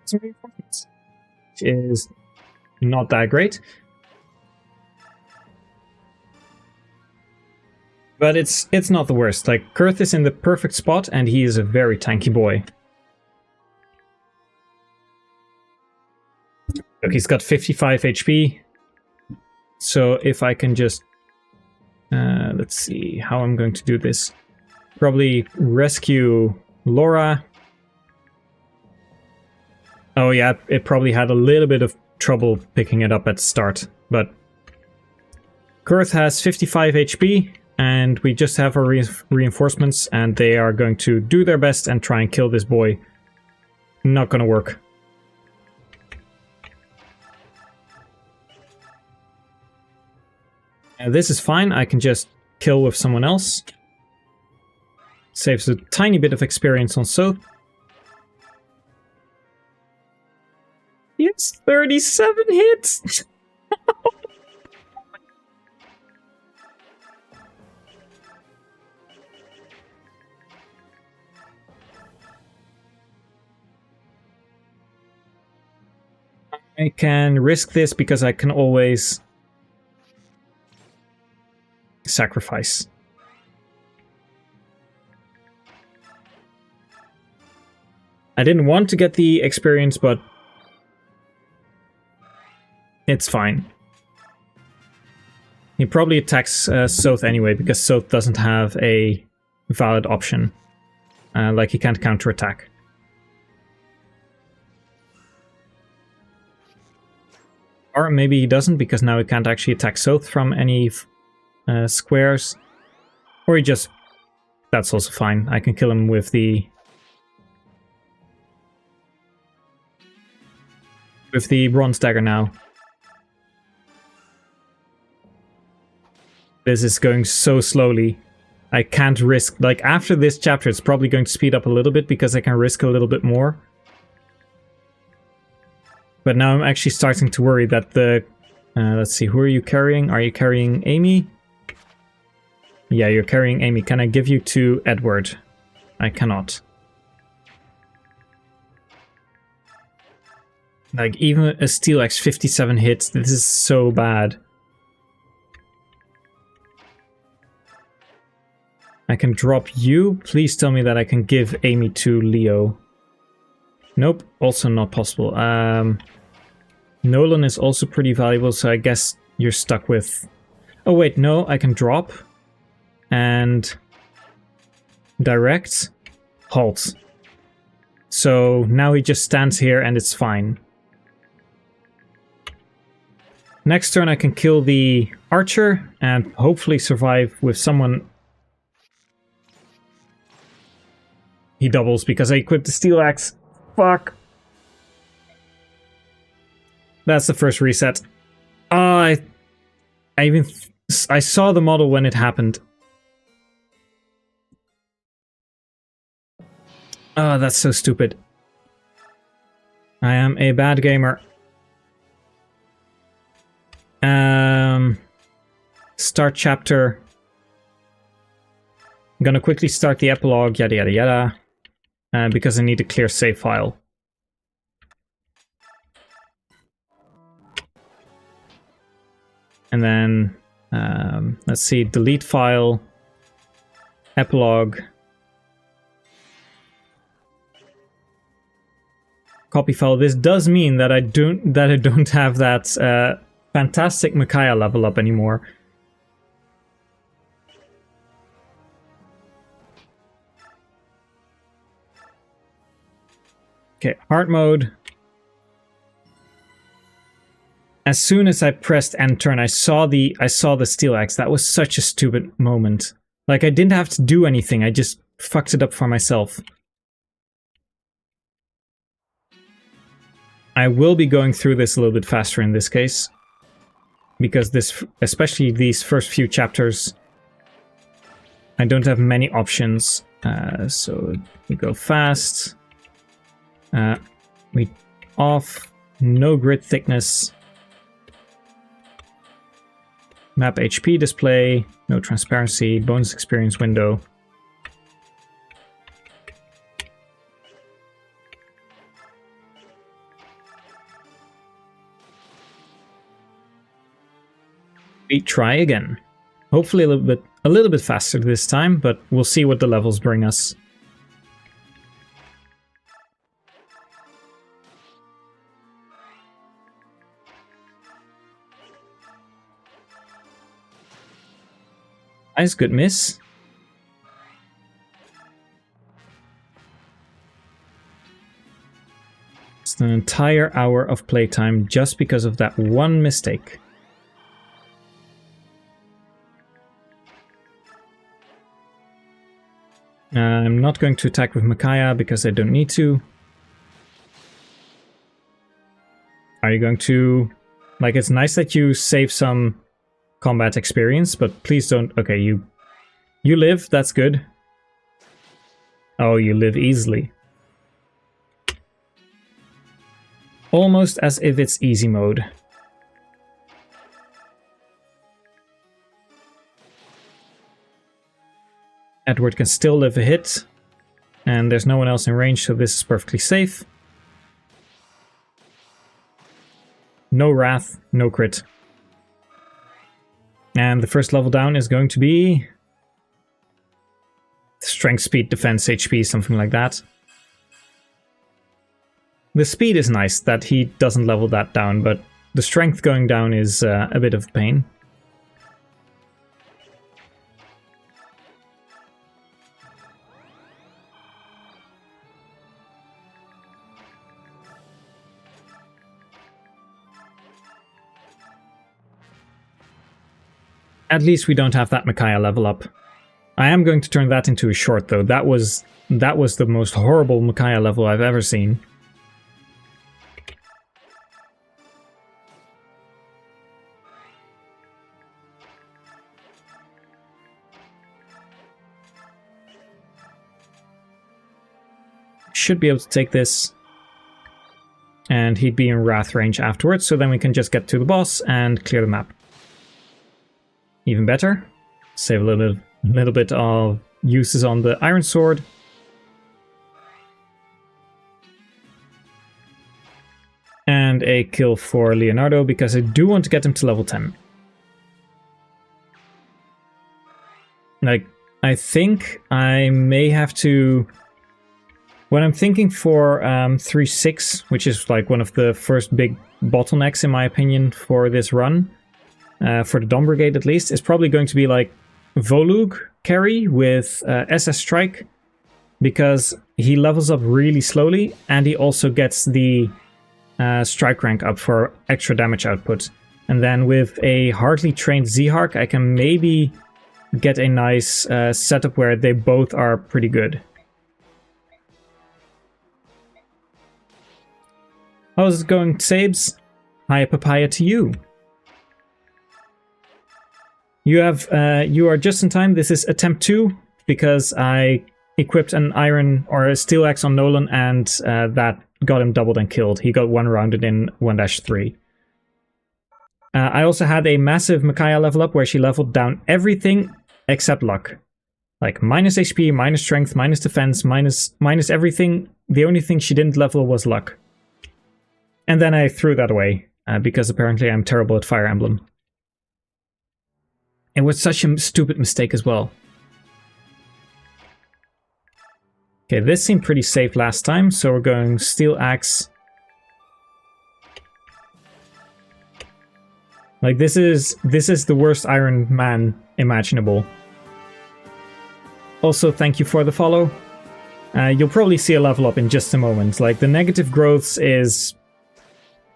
Some reinforcements, which is not that great. But it's not the worst. Like, Kurth is in the perfect spot, and he is a very tanky boy. Look, he's got 55 HP. So if I can just... let's see how I'm going to do this. Probably rescue Laura. Oh yeah, it probably had a little bit of trouble picking it up at the start. But Kurth has 55 HP. and we just have our reinforcements, and they are going to do their best and try and kill this boy. Not gonna work. This is fine, I can just kill with someone else. Saves a tiny bit of experience on Soth. Yes, 37 hits! I can risk this because I can always sacrifice. I didn't want to get the experience, but it's fine. He probably attacks Soth anyway, because Soth doesn't have a valid option. Like he can't counterattack. Or maybe he doesn't, because now he can't actually attack Soth from any squares. Or he just... That's also fine. I can kill him with the... bronze dagger now. This is going so slowly. I can't risk... Like, after this chapter, it's probably going to speed up a little bit, because I can risk a little bit more. But now I'm actually starting to worry that the... let's see, who are you carrying? Are you carrying Amy? Yeah, you're carrying Amy. Can I give you to Edward? I cannot. Like, even a Steel Axe 57 hits, this is so bad. I can drop you. Please tell me that I can give Amy to Leo. Nope, also not possible. Nolan is also pretty valuable, so I guess you're stuck with... Oh wait, no, I can drop. And... direct. Halt. So now he just stands here and it's fine. Next turn I can kill the archer and hopefully survive with someone... He doubles because I equipped the Steel Axe. Fuck. That's the first reset. I saw the model when it happened. Oh, that's so stupid. I am a bad gamer. Start chapter. I'm gonna quickly start the epilogue, yada yada yada. Because I need a clear save file. And then, let's see, delete file, epilogue, copy file. This does mean that I don't have that fantastic Micaiah level up anymore. Okay, hard mode. As soon as I pressed enter and I saw the Steel Axe, that was such a stupid moment. Like, I didn't have to do anything, I just fucked it up for myself. I will be going through this a little bit faster in this case. Because this, especially these first few chapters, I don't have many options. So we go fast. We off, no grid thickness. Map HP display, no transparency, bonus experience window. We try again. Hopefully a little bit faster this time, but we'll see what the levels bring us. Nice, good miss. It's an entire hour of playtime just because of that one mistake. I'm not going to attack with Micaiah because I don't need to. Are you going to... Like, it's nice that you save some combat experience, but please don't... Okay, you live, that's good. Oh, you live easily. Almost as if it's easy mode. Edward can still live a hit, and there's no one else in range, so this is perfectly safe. No Wrath, no crit. And the first level down is going to be... Strength, speed, defense, HP, something like that. The speed is nice that he doesn't level that down, but the strength going down is a bit of a pain. At least we don't have that Micaiah level up. I am going to turn that into a short, though. That was the most horrible Micaiah level I've ever seen. Should be able to take this. And he'd be in Wrath range afterwards, so then we can just get to the boss and clear the map. Even better. Save a little bit of uses on the Iron Sword. And a kill for Leonardo, because I do want to get him to level 10. Like, I think I may have to... What I'm thinking for 3-6, which is like one of the first big bottlenecks in my opinion for this run, for the Dawn Brigade at least, is probably going to be like Volug carry with SS Strike, because he levels up really slowly and he also gets the strike rank up for extra damage output. And then with a hardly trained Zehark, I can maybe get a nice setup where they both are pretty good. How's it going, Sabes? Hi, Papaya to you. You are just in time. This is attempt 2 because I equipped an iron or a steel axe on Nolan, and that got him doubled and killed. He got one rounded in 1-3. I also had a massive Micaiah level up where she leveled down everything except luck. Like minus HP, minus strength, minus defense, minus everything. The only thing she didn't level was luck. And then I threw that away, because apparently I'm terrible at Fire Emblem. It was such a stupid mistake as well. Okay, this seemed pretty safe last time, so we're going Steel Axe. Like, this is the worst Iron Man imaginable. Also, thank you for the follow. You'll probably see a level up in just a moment. Like, the negative growths is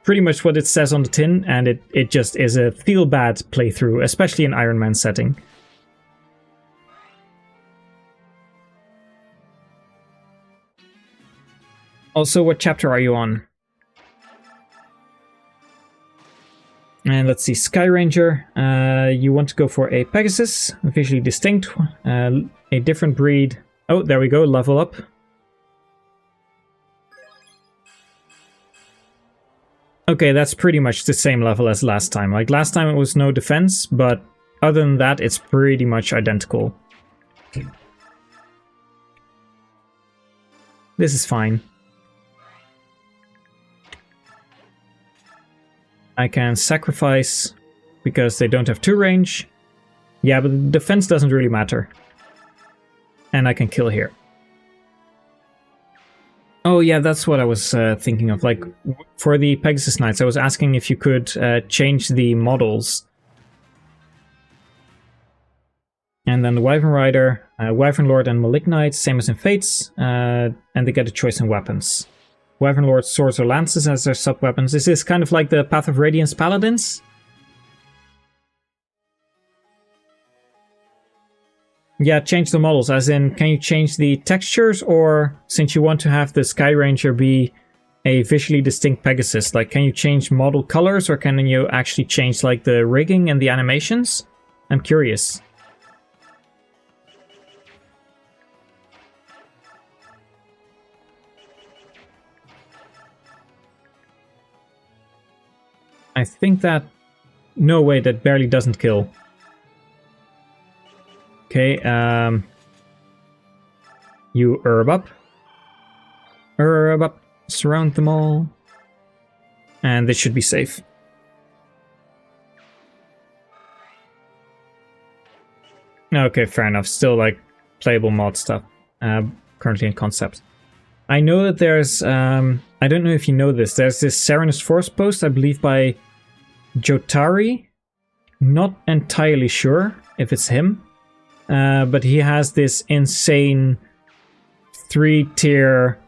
pretty much what it says on the tin, and it just is a feel-bad playthrough, especially in Iron Man setting. Also, what chapter are you on? And let's see, Sky Ranger. You want to go for a Pegasus, visually distinct, a different breed. Oh, there we go, level up. Okay, that's pretty much the same level as last time. Like, last time it was no defense, but other than that, it's pretty much identical. This is fine. I can sacrifice because they don't have 2 range. Yeah, but the defense doesn't really matter. And I can kill here. Oh yeah, that's what I was thinking of. Like, for the Pegasus Knights, I was asking if you could change the models. And then the Wyvern Rider, Wyvern Lord and Malignite, same as in Fates, and they get a choice in weapons. Wyvern Lord swords or lances as their sub-weapons. Is this kind of like the Path of Radiance Paladins? Yeah, change the models, as in, can you change the textures, or since you want to have the Sky Ranger be a visually distinct Pegasus, like, can you change model colors, or can you actually change, like, the rigging and the animations? I'm curious. I think that... No, wait, that barely doesn't kill. Okay, you herb up. Herb up. Surround them all. And this should be safe. Okay, fair enough. Still, like, playable mod stuff. Currently in concept. I know that there's... I don't know if you know this. There's this Serenus Force post, I believe, by Jotari. Not entirely sure if it's him. But he has this insane 3-tier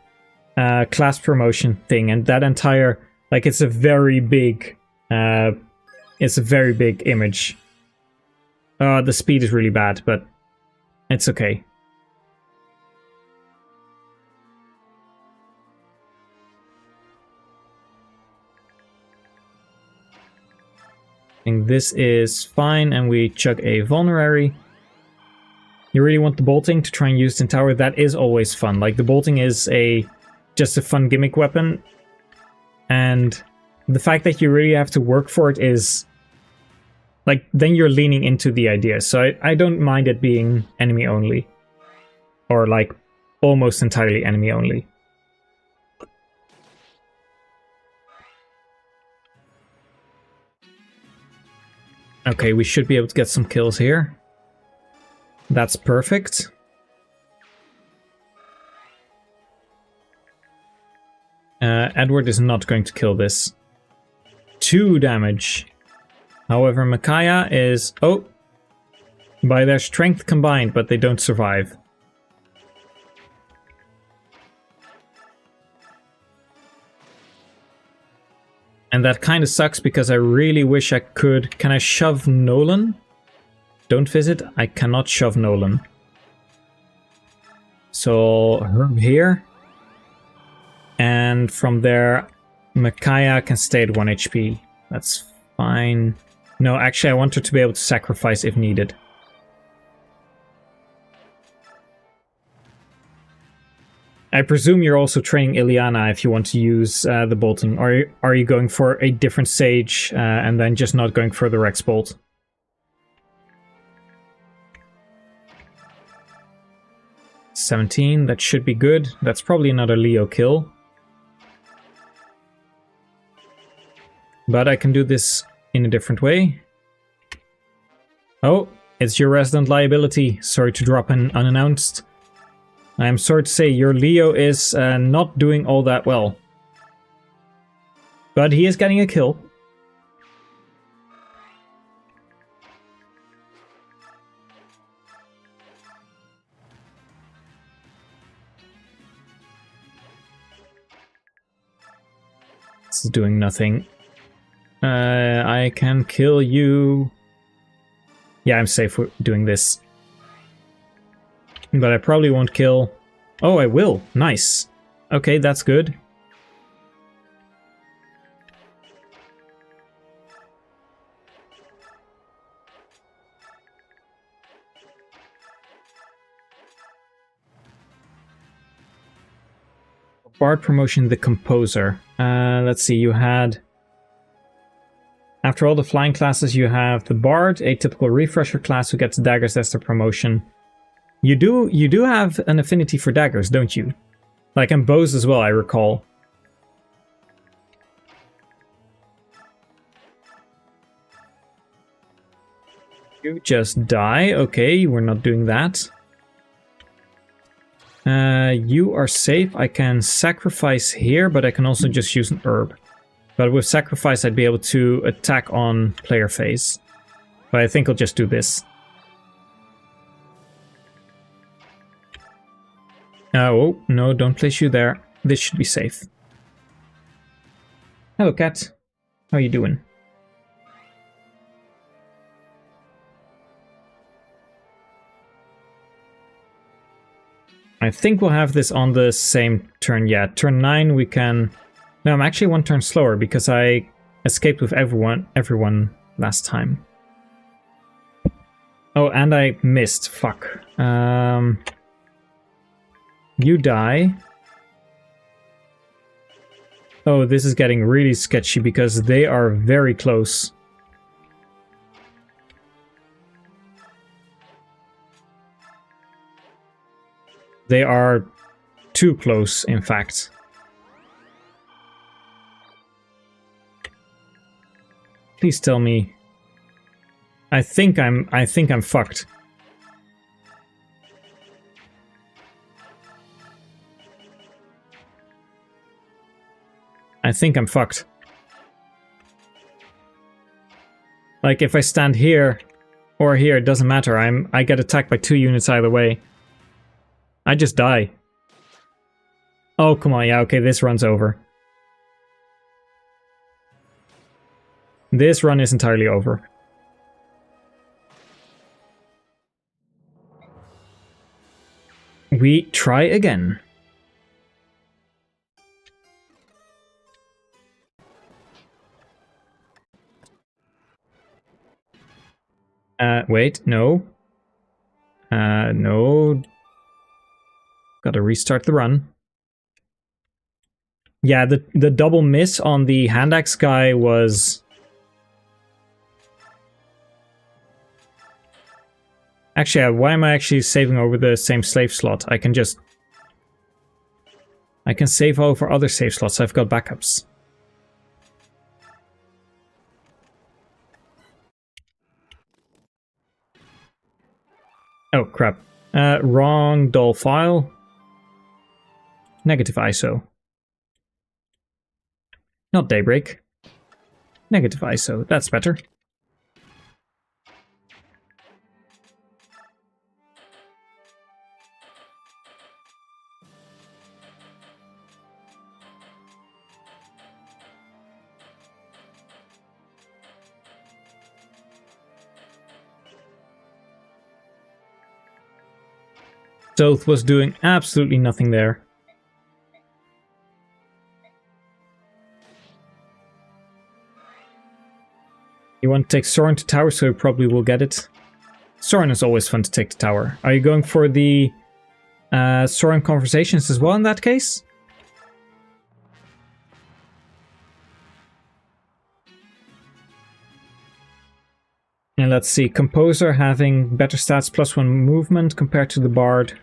class promotion thing, and that entire, like, it's a very big image. The speed is really bad, but it's okay. I think this is fine, and we chug a vulnerary. You really want the bolting to try and use it in tower? That is always fun. Like, the bolting is just a fun gimmick weapon. And the fact that you really have to work for it is... like, then you're leaning into the idea. So I don't mind it being enemy only. Or, like, almost entirely enemy only. Okay, we should be able to get some kills here. That's perfect. Edward is not going to kill this. 2 damage. However, Micaiah is... oh! By their strength combined, but they don't survive. And that kind of sucks because I really wish I could... Can I shove Nolan? Don't visit. I cannot shove Nolan. So, Herb here. And from there, Micaiah can stay at 1 HP. That's fine. No, actually, I want her to be able to sacrifice if needed. I presume you're also training Ileana if you want to use the bolting. Or are you going for a different stage and then just not going for the Rex Bolt? $17, that should be good. That's probably another Leo kill. But I can do this in a different way. Oh, it's your resident liability. Sorry to drop an unannounced. I am sorry to say your Leo is not doing all that well. But he is getting a kill. This is doing nothing. I can kill you. Yeah, I'm safe with doing this. But I probably won't kill... Oh, I will. Nice. Okay, that's good. Bard promotion, the Composer. Let's see, you had... After all the flying classes, you have the Bard, a typical refresher class who gets daggers as their promotion. You do have an affinity for daggers, don't you? Like, and bows as well, I recall. You just die. Okay, we're not doing that. You are safe. I can sacrifice here, but I can also just use an herb. But with sacrifice, I'd be able to attack on player phase. But I think I'll just do this. Oh, no, don't place you there. This should be safe. Hello, cat. How are you doing? I think we'll have this on the same turn. Yeah, turn 9 we can... No, I'm actually 1 turn slower because I escaped with everyone last time. Oh, and I missed. Fuck. You die. Oh, this is getting really sketchy because they are very close. They are too close, in fact. Please tell me. I think I'm fucked. I think I'm fucked. Like, if I stand here or here, it doesn't matter. I get attacked by 2 units either way. I just die. Oh, come on. Yeah, okay, this run's over. This run is entirely over. We try again. Wait, no. No. Gotta restart the run. Yeah, the double miss on the hand axe guy was... Actually, why am I actually saving over the same slave slot? I can save over other save slots. I've got backups. Oh, crap. Wrong doll file. Negative ISO. Not Daybreak. Negative ISO. That's better. Stealth was doing absolutely nothing there. You want to take Soren to tower, so you probably will get it. Soren is always fun to take to tower. Are you going for the Soren conversations as well in that case? And let's see, Composer having better stats, +1 movement compared to the Bard.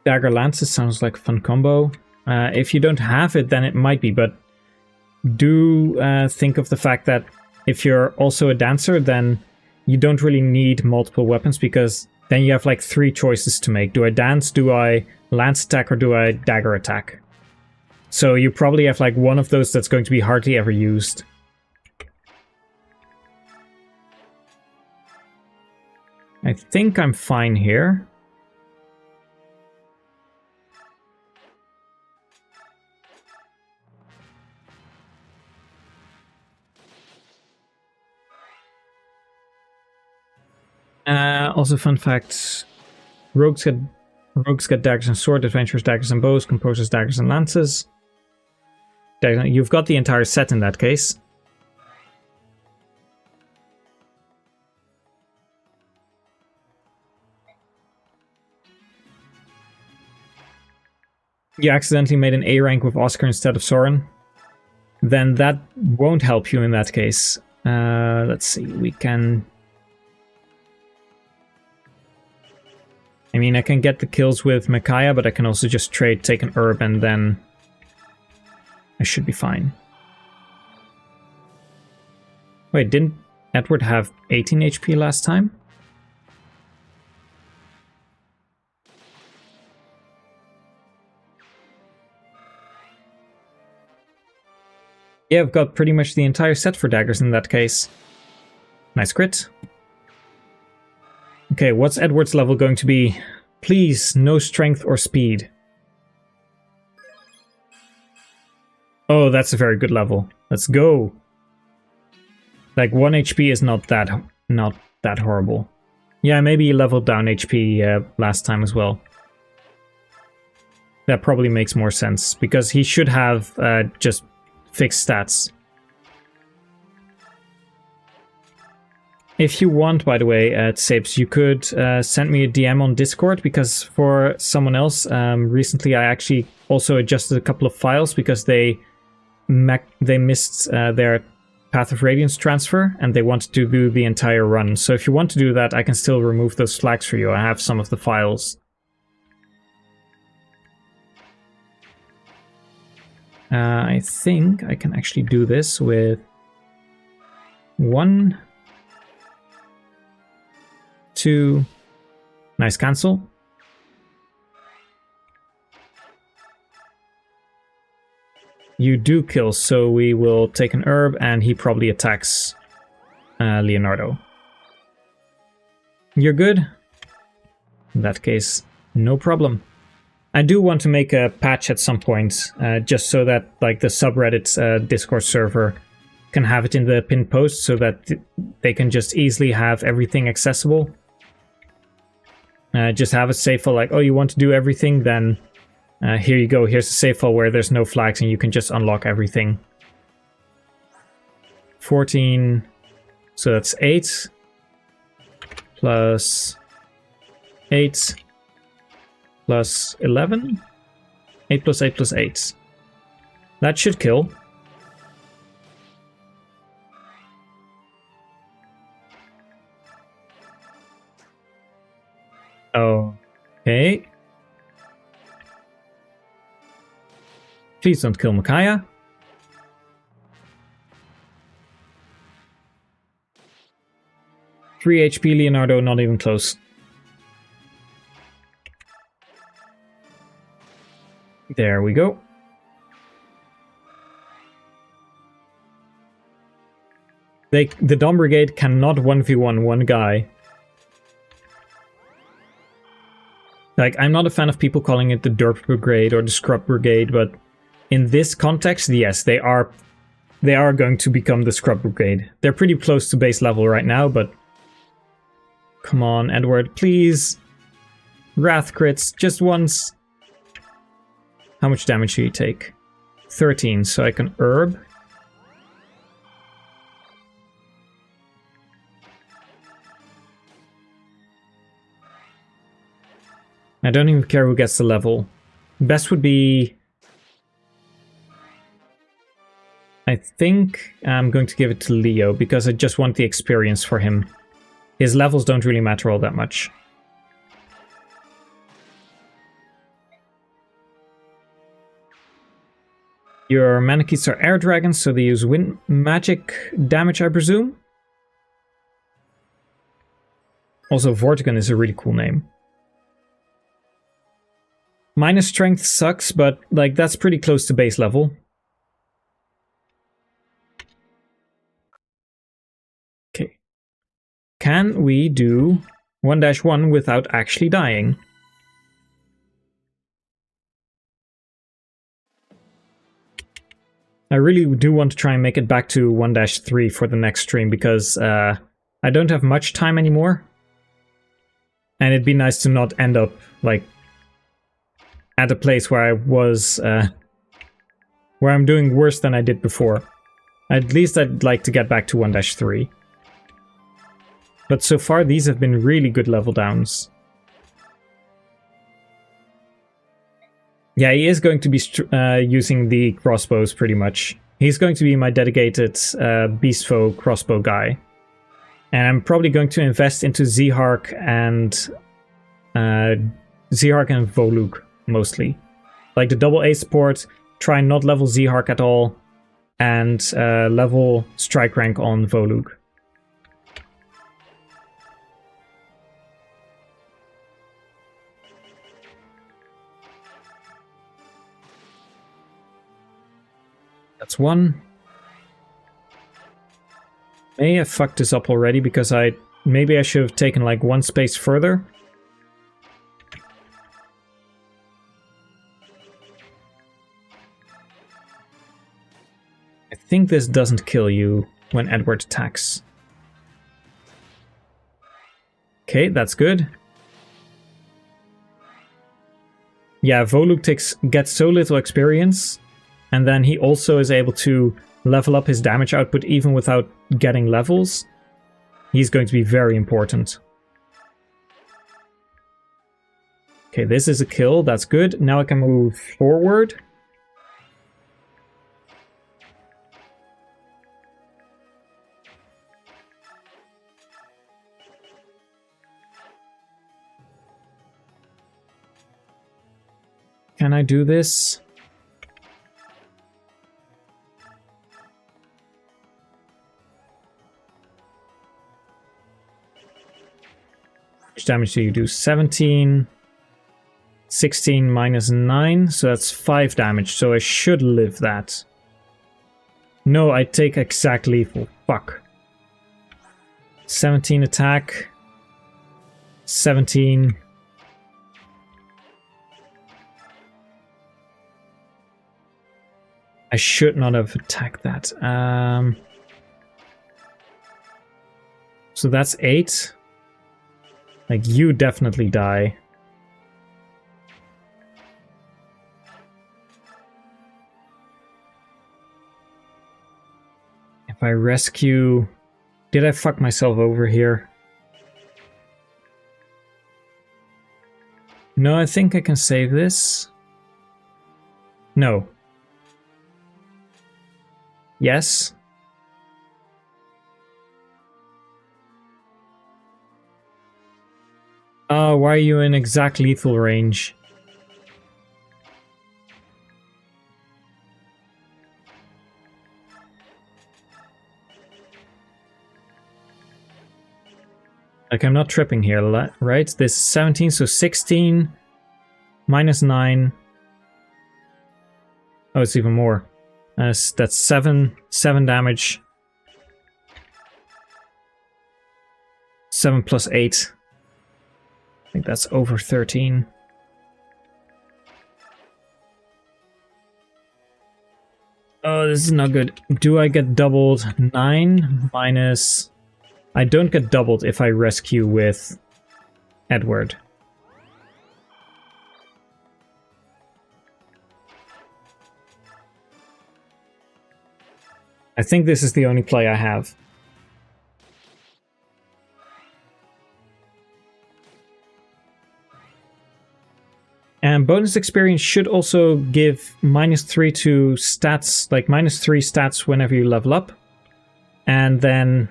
Dagger Lances sounds like a fun combo. If you don't have it, then it might be, but do think of the fact that if you're also a dancer, then you don't really need multiple weapons, because then you have like 3 choices to make. Do I dance, do I lance attack, or do I dagger attack? So you probably have like one of those that's going to be hardly ever used. I think I'm fine here. Also, fun fact: rogues get daggers and sword, adventurers daggers and bows, composers daggers and lances. You've got the entire set in that case. You accidentally made an A rank with Oscar instead of Soren. Then that won't help you in that case. Let's see, we can... I mean, I can get the kills with Micaiah, but I can also just trade, take an herb, and then I should be fine. Wait, didn't Edward have 18 HP last time? Yeah, I've got pretty much the entire set for daggers in that case. Nice crit. Okay, what's Edward's level going to be? Please, no strength or speed. Oh, that's a very good level. Let's go. Like 1 HP is not that that horrible. Yeah, maybe he leveled down HP last time as well. That probably makes more sense, because he should have just fixed stats. If you want, by the way, Sapes, you could send me a DM on Discord, because for someone else, recently I actually also adjusted a couple of files because they missed their Path of Radiance transfer, and they wanted to do the entire run. So if you want to do that, I can still remove those flags for you. I have some of the files. I think I can actually do this with 1, 2, nice cancel. You do kill, so we will take an herb, and he probably attacks Leonardo. You're good? In that case, no problem. I do want to make a patch at some point, just so that like the subreddit Discord server can have it in the pinned post, so that they can just easily have everything accessible. Just have a save file like, oh, you want to do everything? Then here you go. Here's a save file where there's no flags and you can just unlock everything. 14, so that's 8 plus 8 plus 11. 8 plus 8 plus 8. That should kill. Okay. Please don't kill Micaiah. Three HP, Leonardo, not even close. There we go. The Dom Brigade cannot 1v1 one guy. Like, I'm not a fan of people calling it the Derp Brigade or the Scrub Brigade, but in this context, yes, they are going to become the Scrub Brigade. They're pretty close to base level right now, but come on, Edward, please. Wrath crits, just once. How much damage do you take? 13, so I can herb. I don't even care who gets the level. Best would be... I think I'm going to give it to Leo, because I just want the experience for him. His levels don't really matter all that much. Your Manakits are air dragons, so they use wind magic damage, I presume. Also, Vortigern is a really cool name. Minus strength sucks, but like that's pretty close to base level. Okay. Can we do 1-1 without actually dying? I really do want to try and make it back to 1-3 for the next stream, because I don't have much time anymore. And it'd be nice to not end up like at a place where I was, where I'm doing worse than I did before. At least I'd like to get back to 1-3. But so far these have been really good level downs. Yeah, he is going to be using the crossbows pretty much. He's going to be my dedicated Beastfoe crossbow guy. And I'm probably going to invest into Zehark and Volug mostly. Like the double A support, try and not level Zehark at all, and level strike rank on Volug. That's one. May have fucked this up already, because maybe I should have taken like one space further. I think this doesn't kill you when Edward attacks. Okay, that's good. Yeah, Voluk gets so little experience, and then he also is able to level up his damage output even without getting levels. He's going to be very important. Okay, this is a kill, that's good. Now I can move forward. Can I do this? How much damage do you do? 17, 16 minus 9, so that's 5 damage, so I should live that. No, I take exact lethal. Fuck. 17 attack. 17. I should not have attacked that. So that's 8. Like, you definitely die. If I rescue... Did I fuck myself over here? No, I think I can save this. No. Yes. Why are you in exact lethal range? Like, I'm not tripping here, right? This is 17, so 16 minus 9. Oh, it's even more. That's 7 damage. 7 plus 8. I think that's over 13. Oh, this is not good. Do I get doubled? 9 minus... I don't get doubled if I rescue with Edward. I think this is the only play I have. And bonus experience should also give -3 to stats, like -3 stats whenever you level up. And then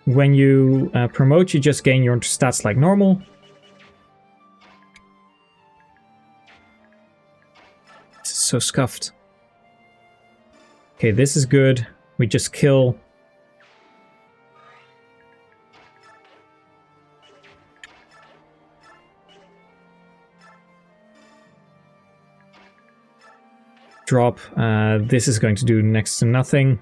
when you promote, you just gain your stats like normal. This is so scuffed. Okay, this is good. We just kill. Drop. This is going to do next to nothing.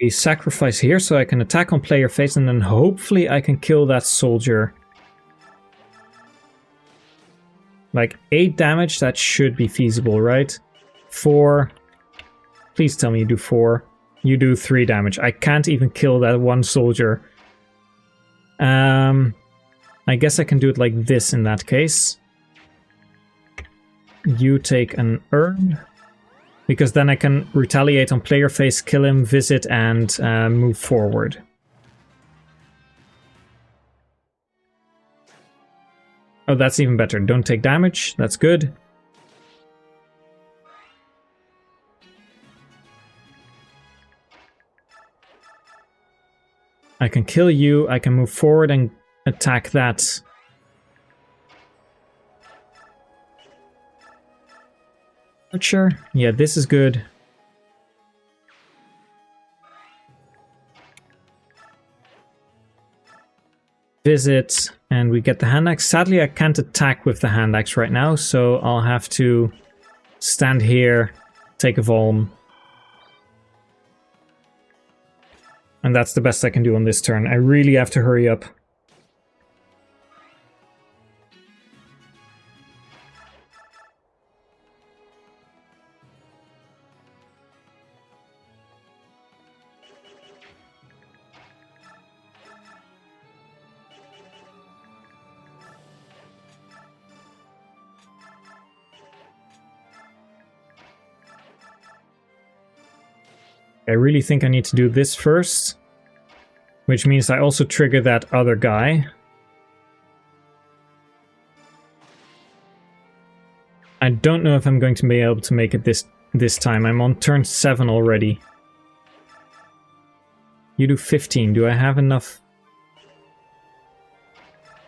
We sacrifice here so I can attack on player face, and then hopefully I can kill that soldier. Like 8 damage, that should be feasible, right? 4. Please tell me you do 4. You do 3 damage. I can't even kill that one soldier. I guess I can do it like this in that case. You take an herb. Because then I can retaliate on player face, kill him, visit, and move forward. Oh, that's even better. Don't take damage. That's good. I can kill you. I can move forward and attack that. Sure. Yeah, this is good. Visit, and we get the hand axe. Sadly, I can't attack with the hand axe right now, so I'll have to stand here, take a Volm. And that's the best I can do on this turn. I really have to hurry up. I really think I need to do this first, which means I also trigger that other guy. I don't know if I'm going to be able to make it this time. I'm on turn 7 already. You do 15. Do I have enough?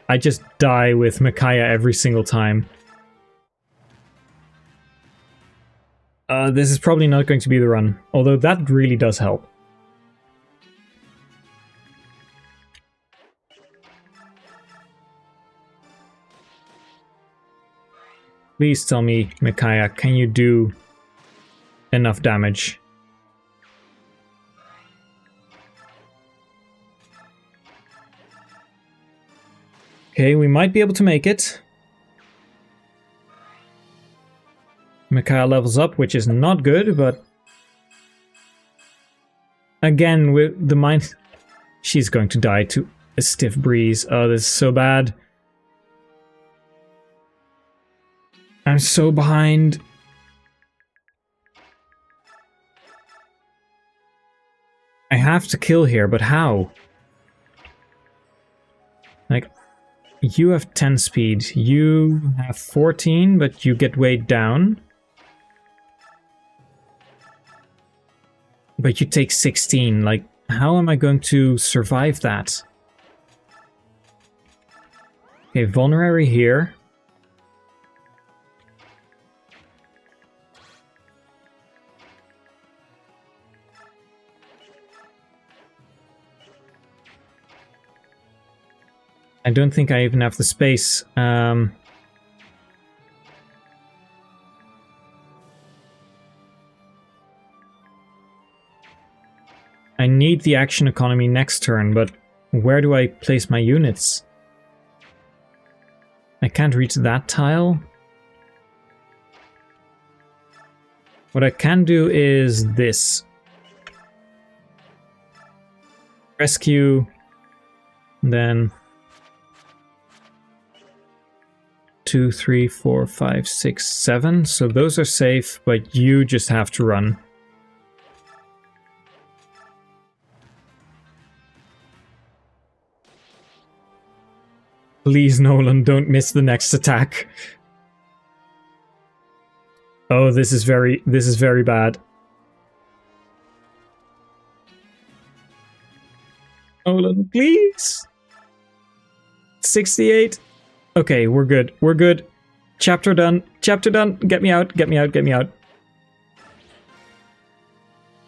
I just die with Micaiah every single time. This is probably not going to be the run, although that really does help. Please tell me, Micaiah, can you do enough damage? Okay, we might be able to make it. Micaiah levels up, which is not good, but again, with the mind, she's going to die to a stiff breeze. Oh, this is so bad. I'm so behind. I have to kill here, but how? Like, you have 10 speed, you have 14, but you get weighed down. But you take 16, like, how am I going to survive that? Okay, vulnerary here. I don't think I even have the space. I need the action economy next turn, but where do I place my units? I can't reach that tile. What I can do is this. Rescue, then 2, 3, 4, 5, 6, 7. So those are safe, but you just have to run. Please, Nolan, don't miss the next attack. Oh, this is very bad. Nolan, please. 68. Okay, we're good. We're good. Chapter done. Chapter done. Get me out. Get me out. Get me out.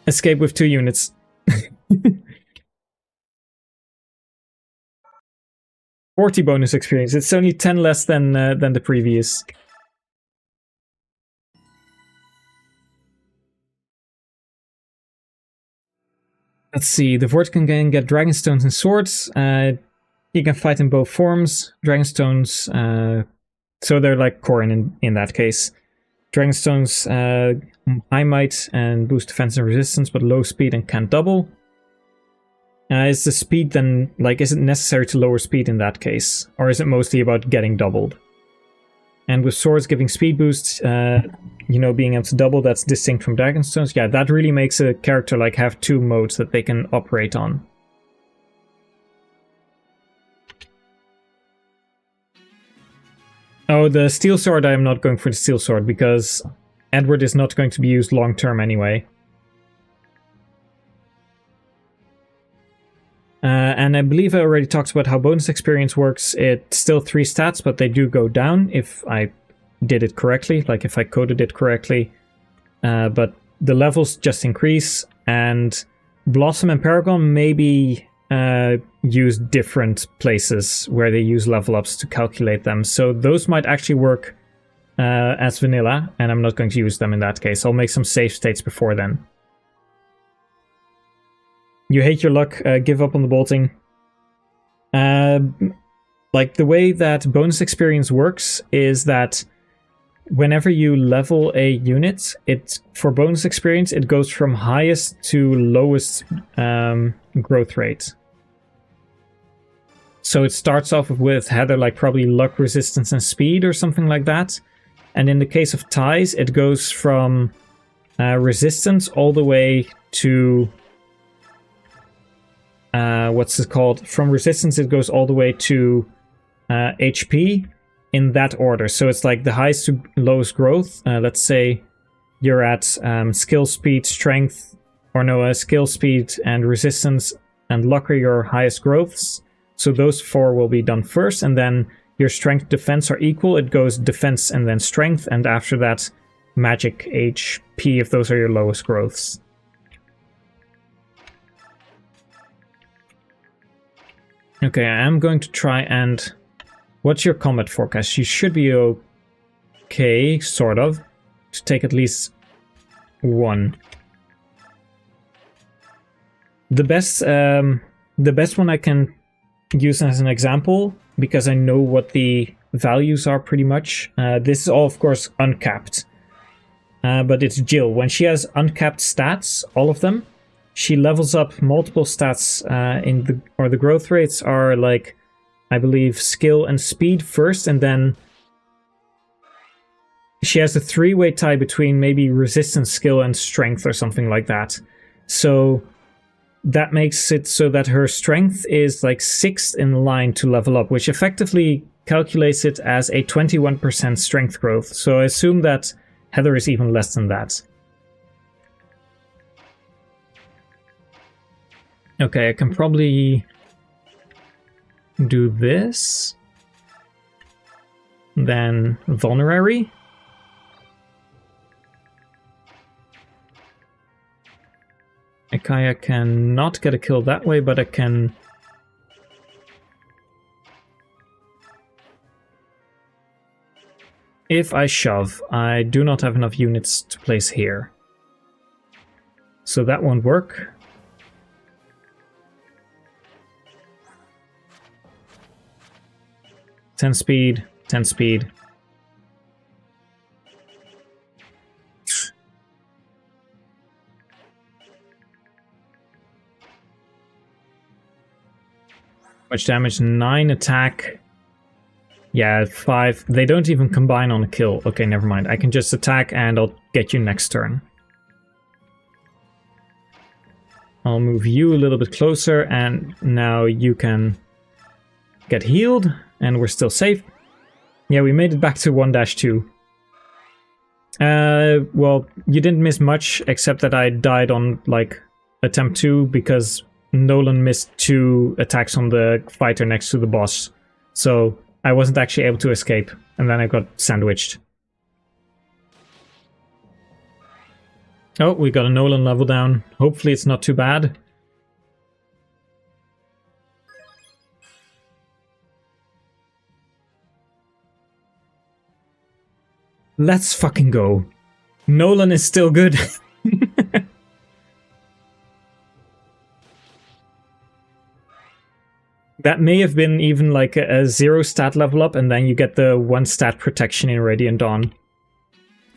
Escape with 2 units. 40 bonus experience. It's only 10 less than the previous. Let's see. The Vortex can get Dragonstones and Swords. You can fight in both forms. Dragonstones, so they're like Corrin in that case. Dragonstones, high might and boost defense and resistance, but low speed and can't double. Is the speed then, like, is it necessary to lower speed in that case? Or is it mostly about getting doubled? And with swords giving speed boosts, you know, being able to double, that's distinct from Dragonstones. Yeah, that really makes a character like have 2 modes that they can operate on. Oh, the steel sword, I am not going for the steel sword because Edward is not going to be used long term anyway. And I believe I already talked about how bonus experience works. It's still 3 stats, but they do go down if I did it correctly, like if I coded it correctly. But the levels just increase, and Blossom and Paragon maybe use different places where they use level ups to calculate them. So those might actually work as vanilla, and I'm not going to use them in that case. I'll make some save states before then. You hate your luck, give up on the bolting. Like, the way that bonus experience works is that whenever you level a unit, for bonus experience, it goes from highest to lowest growth rate. So it starts off with either like probably luck, resistance, and speed or something like that. And in the case of ties, it goes from resistance all the way to... what's it called? From resistance it goes all the way to HP in that order. So it's like the highest to lowest growth. Let's say you're at skill, speed, strength, or no, skill, speed, and resistance, and luck are your highest growths. So those 4 will be done first, and then your strength, defense are equal. It goes defense and then strength, and after that magic, HP, if those are your lowest growths. Okay, I am going to try and... What's your combat forecast? You should be okay, sort of, to take at least 1. The best one I can use as an example, because I know what the values are pretty much. This is all, of course, uncapped. But it's Jill. When she has uncapped stats, all of them, she levels up multiple stats the growth rates are like, I believe, skill and speed first, and then she has a 3-way tie between maybe resistance, skill, and strength or something like that. So that makes it so that her strength is like 6th in line to level up, which effectively calculates it as a 21% strength growth. So I assume that Heather is even less than that. Okay, I can probably do this. Then vulnerary. Ekaya cannot get a kill that way, but I can... If I shove, I do not have enough units to place here. So that won't work. Ten speed, 10 speed. Much damage, 9 attack. Yeah, 5. They don't even combine on a kill. Okay, never mind. I can just attack and I'll get you next turn. I'll move you a little bit closer and now you can get healed and we're still safe. Yeah, we made it back to 1-2. Well, you didn't miss much except that I died on, like, attempt 2 because Nolan missed 2 attacks on the fighter next to the boss. So I wasn't actually able to escape, and then I got sandwiched. Oh, we got a Nolan level down. Hopefully it's not too bad. Let's fucking go. Nolan is still good. That may have been even like a 0 stat level up, and then you get the 1 stat protection in Radiant Dawn.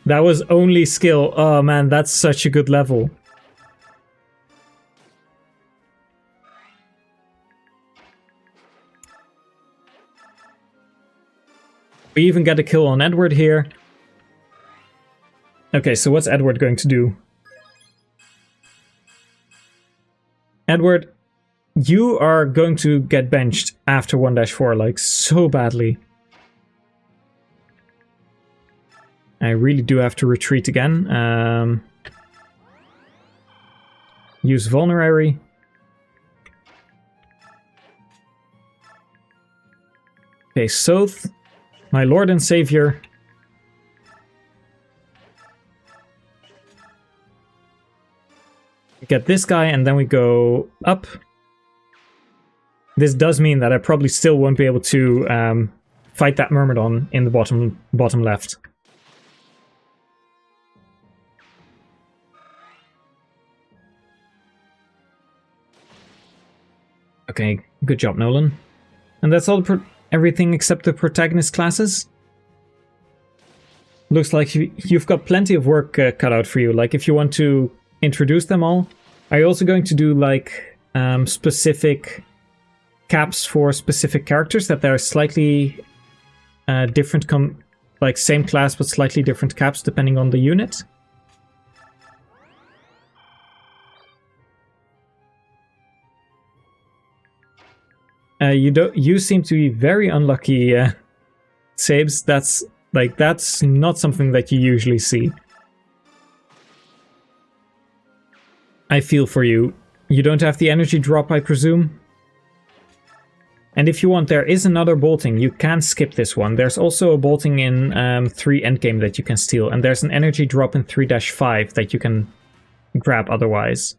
That was only skill. Oh man, that's such a good level. We even get a kill on Edward here. Okay, so what's Edward going to do? Edward, you are going to get benched after 1-4, like, so badly. I really do have to retreat again. Use vulnerary. Okay, Soth, my lord and savior. Get this guy, and then we go up. This does mean that I probably still won't be able to fight that Myrmidon in the bottom left. Okay, good job, Nolan. And that's all everything except the protagonist classes. Looks like you've got plenty of work cut out for you. Like, if you want to introduce them all, are you also going to do like specific caps for specific characters that they're slightly different, like same class but slightly different caps depending on the unit? You seem to be very unlucky, Sabes. That's not something that you usually see. I feel for you. You don't have the energy drop, I presume? And if you want, there is another bolting. You can skip this one. There's also a bolting in 3 endgame that you can steal, and there's an energy drop in 3-5 that you can grab otherwise.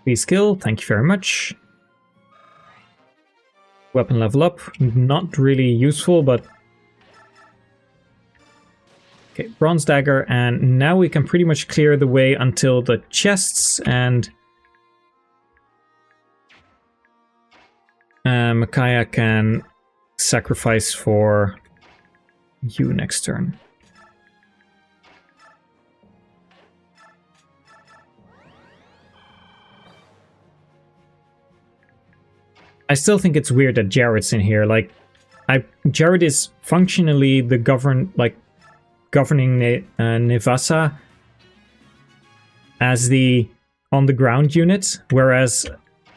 Please skill, thank you very much. Weapon level up, not really useful, but... Okay, bronze dagger, and now we can pretty much clear the way until the chests, and... Micaiah can sacrifice for you next turn. I still think it's weird that Jared's in here. Like, Jared is functionally the governing Nivasa as the on-the-ground unit, whereas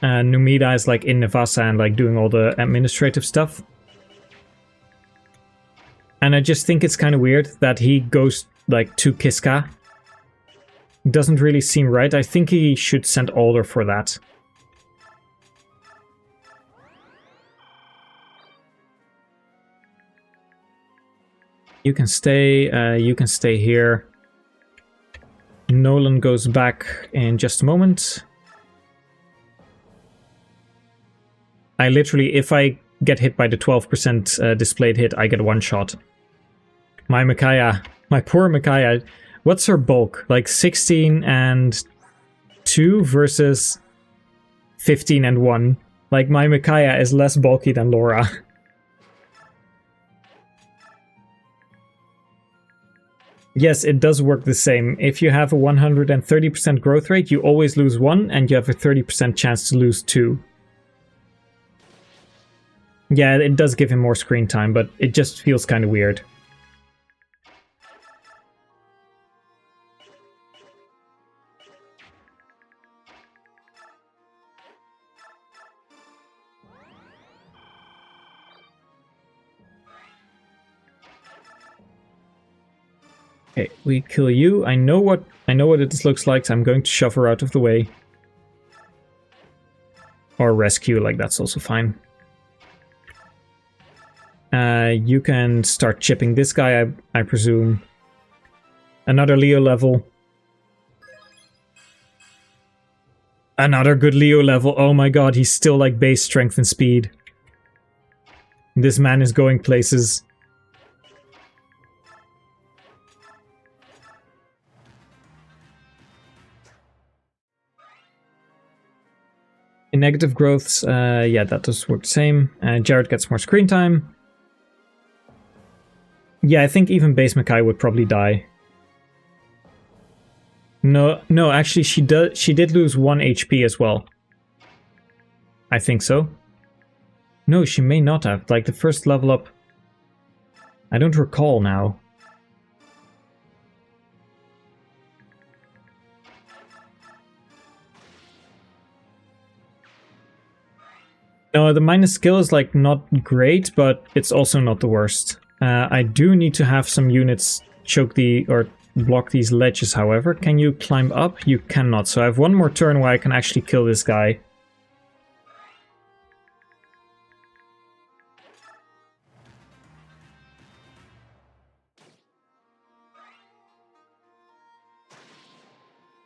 Numida is like in Nivasa and like doing all the administrative stuff. And I just think it's kind of weird that he goes like to Kiska. Doesn't really seem right. I think he should send Alder for that. You can stay here. Nolan goes back in just a moment. I literally, if I get hit by the 12% displayed hit, I get one shot. My Micaiah, my poor Micaiah, what's her bulk? Like 16 and 2 versus 15 and 1. Like, my Micaiah is less bulky than Laura. Yes, it does work the same. If you have a 130% growth rate, you always lose 1, and you have a 30% chance to lose 2. Yeah, it does give him more screen time, but it just feels kind of weird. Okay, we kill you. I know what it looks like, so I'm going to shove her out of the way. Or rescue, like, that's also fine. You can start chipping this guy, I presume. Another Leo level. Another good Leo level. Oh my god, he's still like base strength and speed. This man is going places. In negative growths, yeah, that does work the same. Jared gets more screen time. Yeah, I think even base Makai would probably die. No, actually she did lose 1 HP as well. I think so. No, she may not have. Like, the first level up... I don't recall now. No, the minus skill is, like, not great, but it's also not the worst. I do need to have some units choke or block these ledges, however. Can you climb up? You cannot. So I have one more turn where I can actually kill this guy.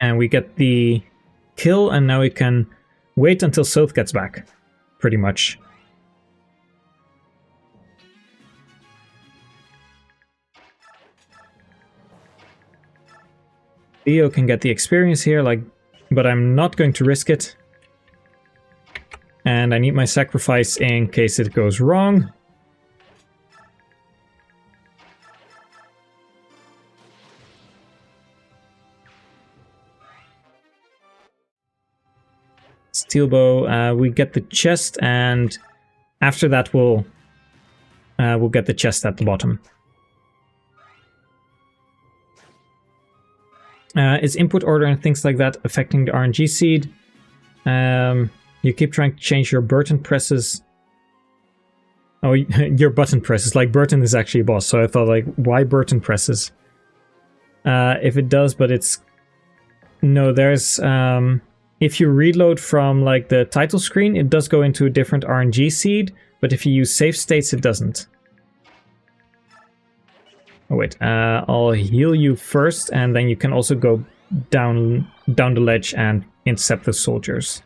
And we get the kill, and now we can wait until Soth gets back, pretty much. Leo can get the experience here, like, but I'm not going to risk it. And I need my sacrifice in case it goes wrong. It's Steel bow. We get the chest, and after that we'll get the chest at the bottom. Is input order and things like that affecting the RNG seed? You keep trying to change your Burton presses. Oh, your button presses. Like, Burton is actually a boss, so I thought, like, why Burton presses? If it does, but it's... No, there's... if you reload from, like, the title screen, it does go into a different RNG seed, but if you use save states, it doesn't. Oh, wait. I'll heal you first, and then you can also go down the ledge and intercept the soldiers.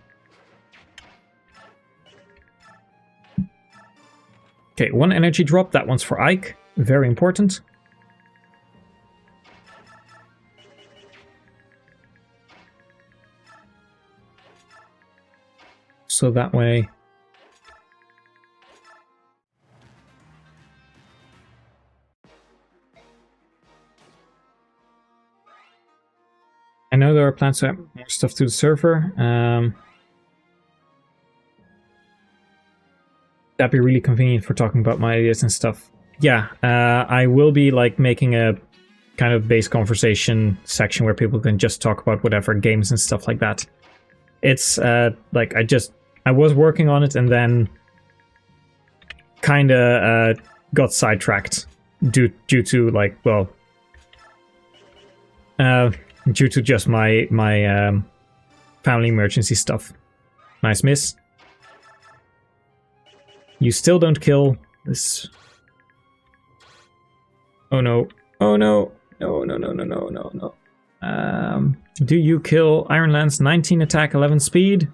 Okay, 1 energy drop. That one's for Ike. Very important. So that way... I know there are plans to add more stuff to the server. That'd be really convenient for talking about my ideas and stuff. Yeah, I will be like making a kind of base conversation section where people can just talk about whatever games and stuff like that. It's like I was working on it and then kind of got sidetracked due to like, well, due to just my family emergency stuff. Nice miss. You still don't kill this. Oh no. Oh no. No, no, no, no, no, no, no. Do you kill Iron Lance? 19 attack, 11 speed.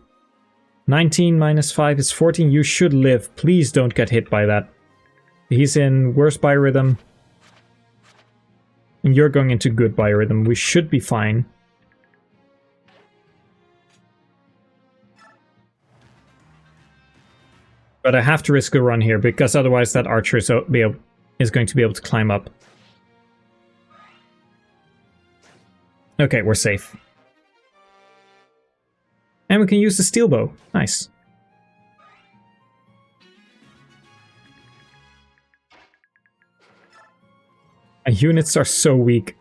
19 minus 5 is 14. You should live. Please don't get hit by that. He's in worse biorhythm. And you're going into good biorhythm. We should be fine. But I have to risk a run here, because otherwise that archer is going to be able to climb up. Okay, we're safe. And we can use the steel bow. Nice. My units are so weak.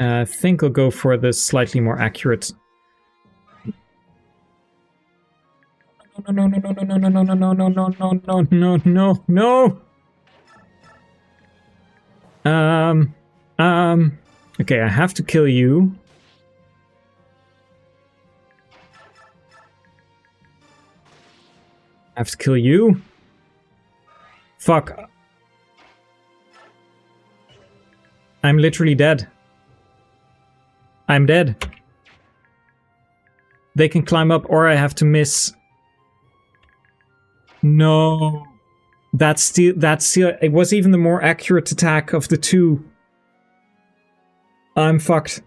I think I'll go for the slightly more accurate. No, no, no, no, no, no, no, no, no, no, no, no, no, no, no, no. Okay, I have to kill you. I have to kill you. Fuck. I'm literally dead. I'm dead. They can climb up, or I have to miss. No. That's still, it was even the more accurate attack of the two. I'm fucked.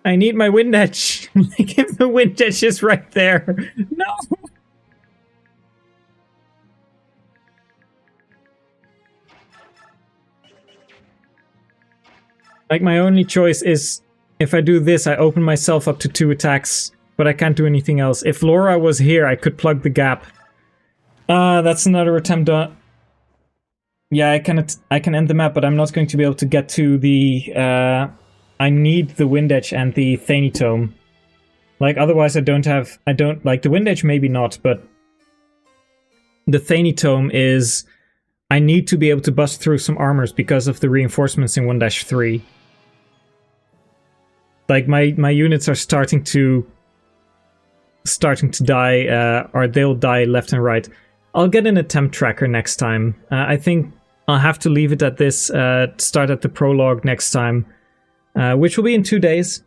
I need my wind edge. Like, if the wind edge is right there. No. Like, my only choice is, if I do this, I open myself up to 2 attacks, but I can't do anything else. If Laura was here, I could plug the gap. That's another attempt on... Yeah, I can end the map, but I'm not going to be able to get to the... I need the wind edge and the Thany Tome. Like, otherwise I don't... Like, the wind edge maybe not, but... The Thany Tome is... I need to be able to bust through some armors because of the reinforcements in 1-3. Like, my units are starting to die, or they'll die left and right. I'll get an attempt tracker next time. I think I'll have to leave it at this, start at the prologue next time, which will be in 2 days.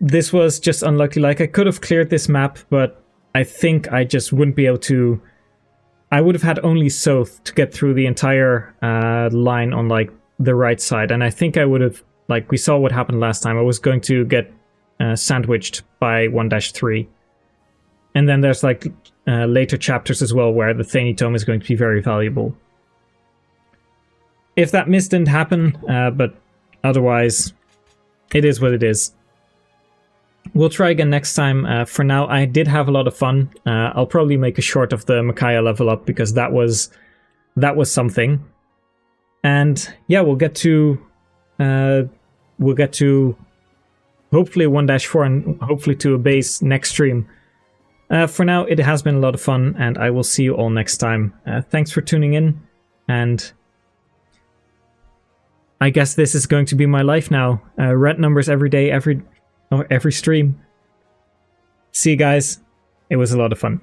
This was just unlucky. Like, I could have cleared this map, but I think I just wouldn't be able to... I would have had only Soth to get through the entire line on, like, the right side, and I think I would have, like, we saw what happened last time. I was going to get sandwiched by 1-3. And then there's like later chapters as well where the Thaney Tome is going to be very valuable. If that miss didn't happen, but otherwise, it is what it is. We'll try again next time. For now, I did have a lot of fun. I'll probably make a short of the Micaiah level up because that was something. And yeah, we'll get to hopefully 1-4 and hopefully to a base next stream. For now, it has been a lot of fun, and I will see you all next time. Thanks for tuning in, and I guess this is going to be my life now. Rent numbers every day, every stream. See you guys. It was a lot of fun.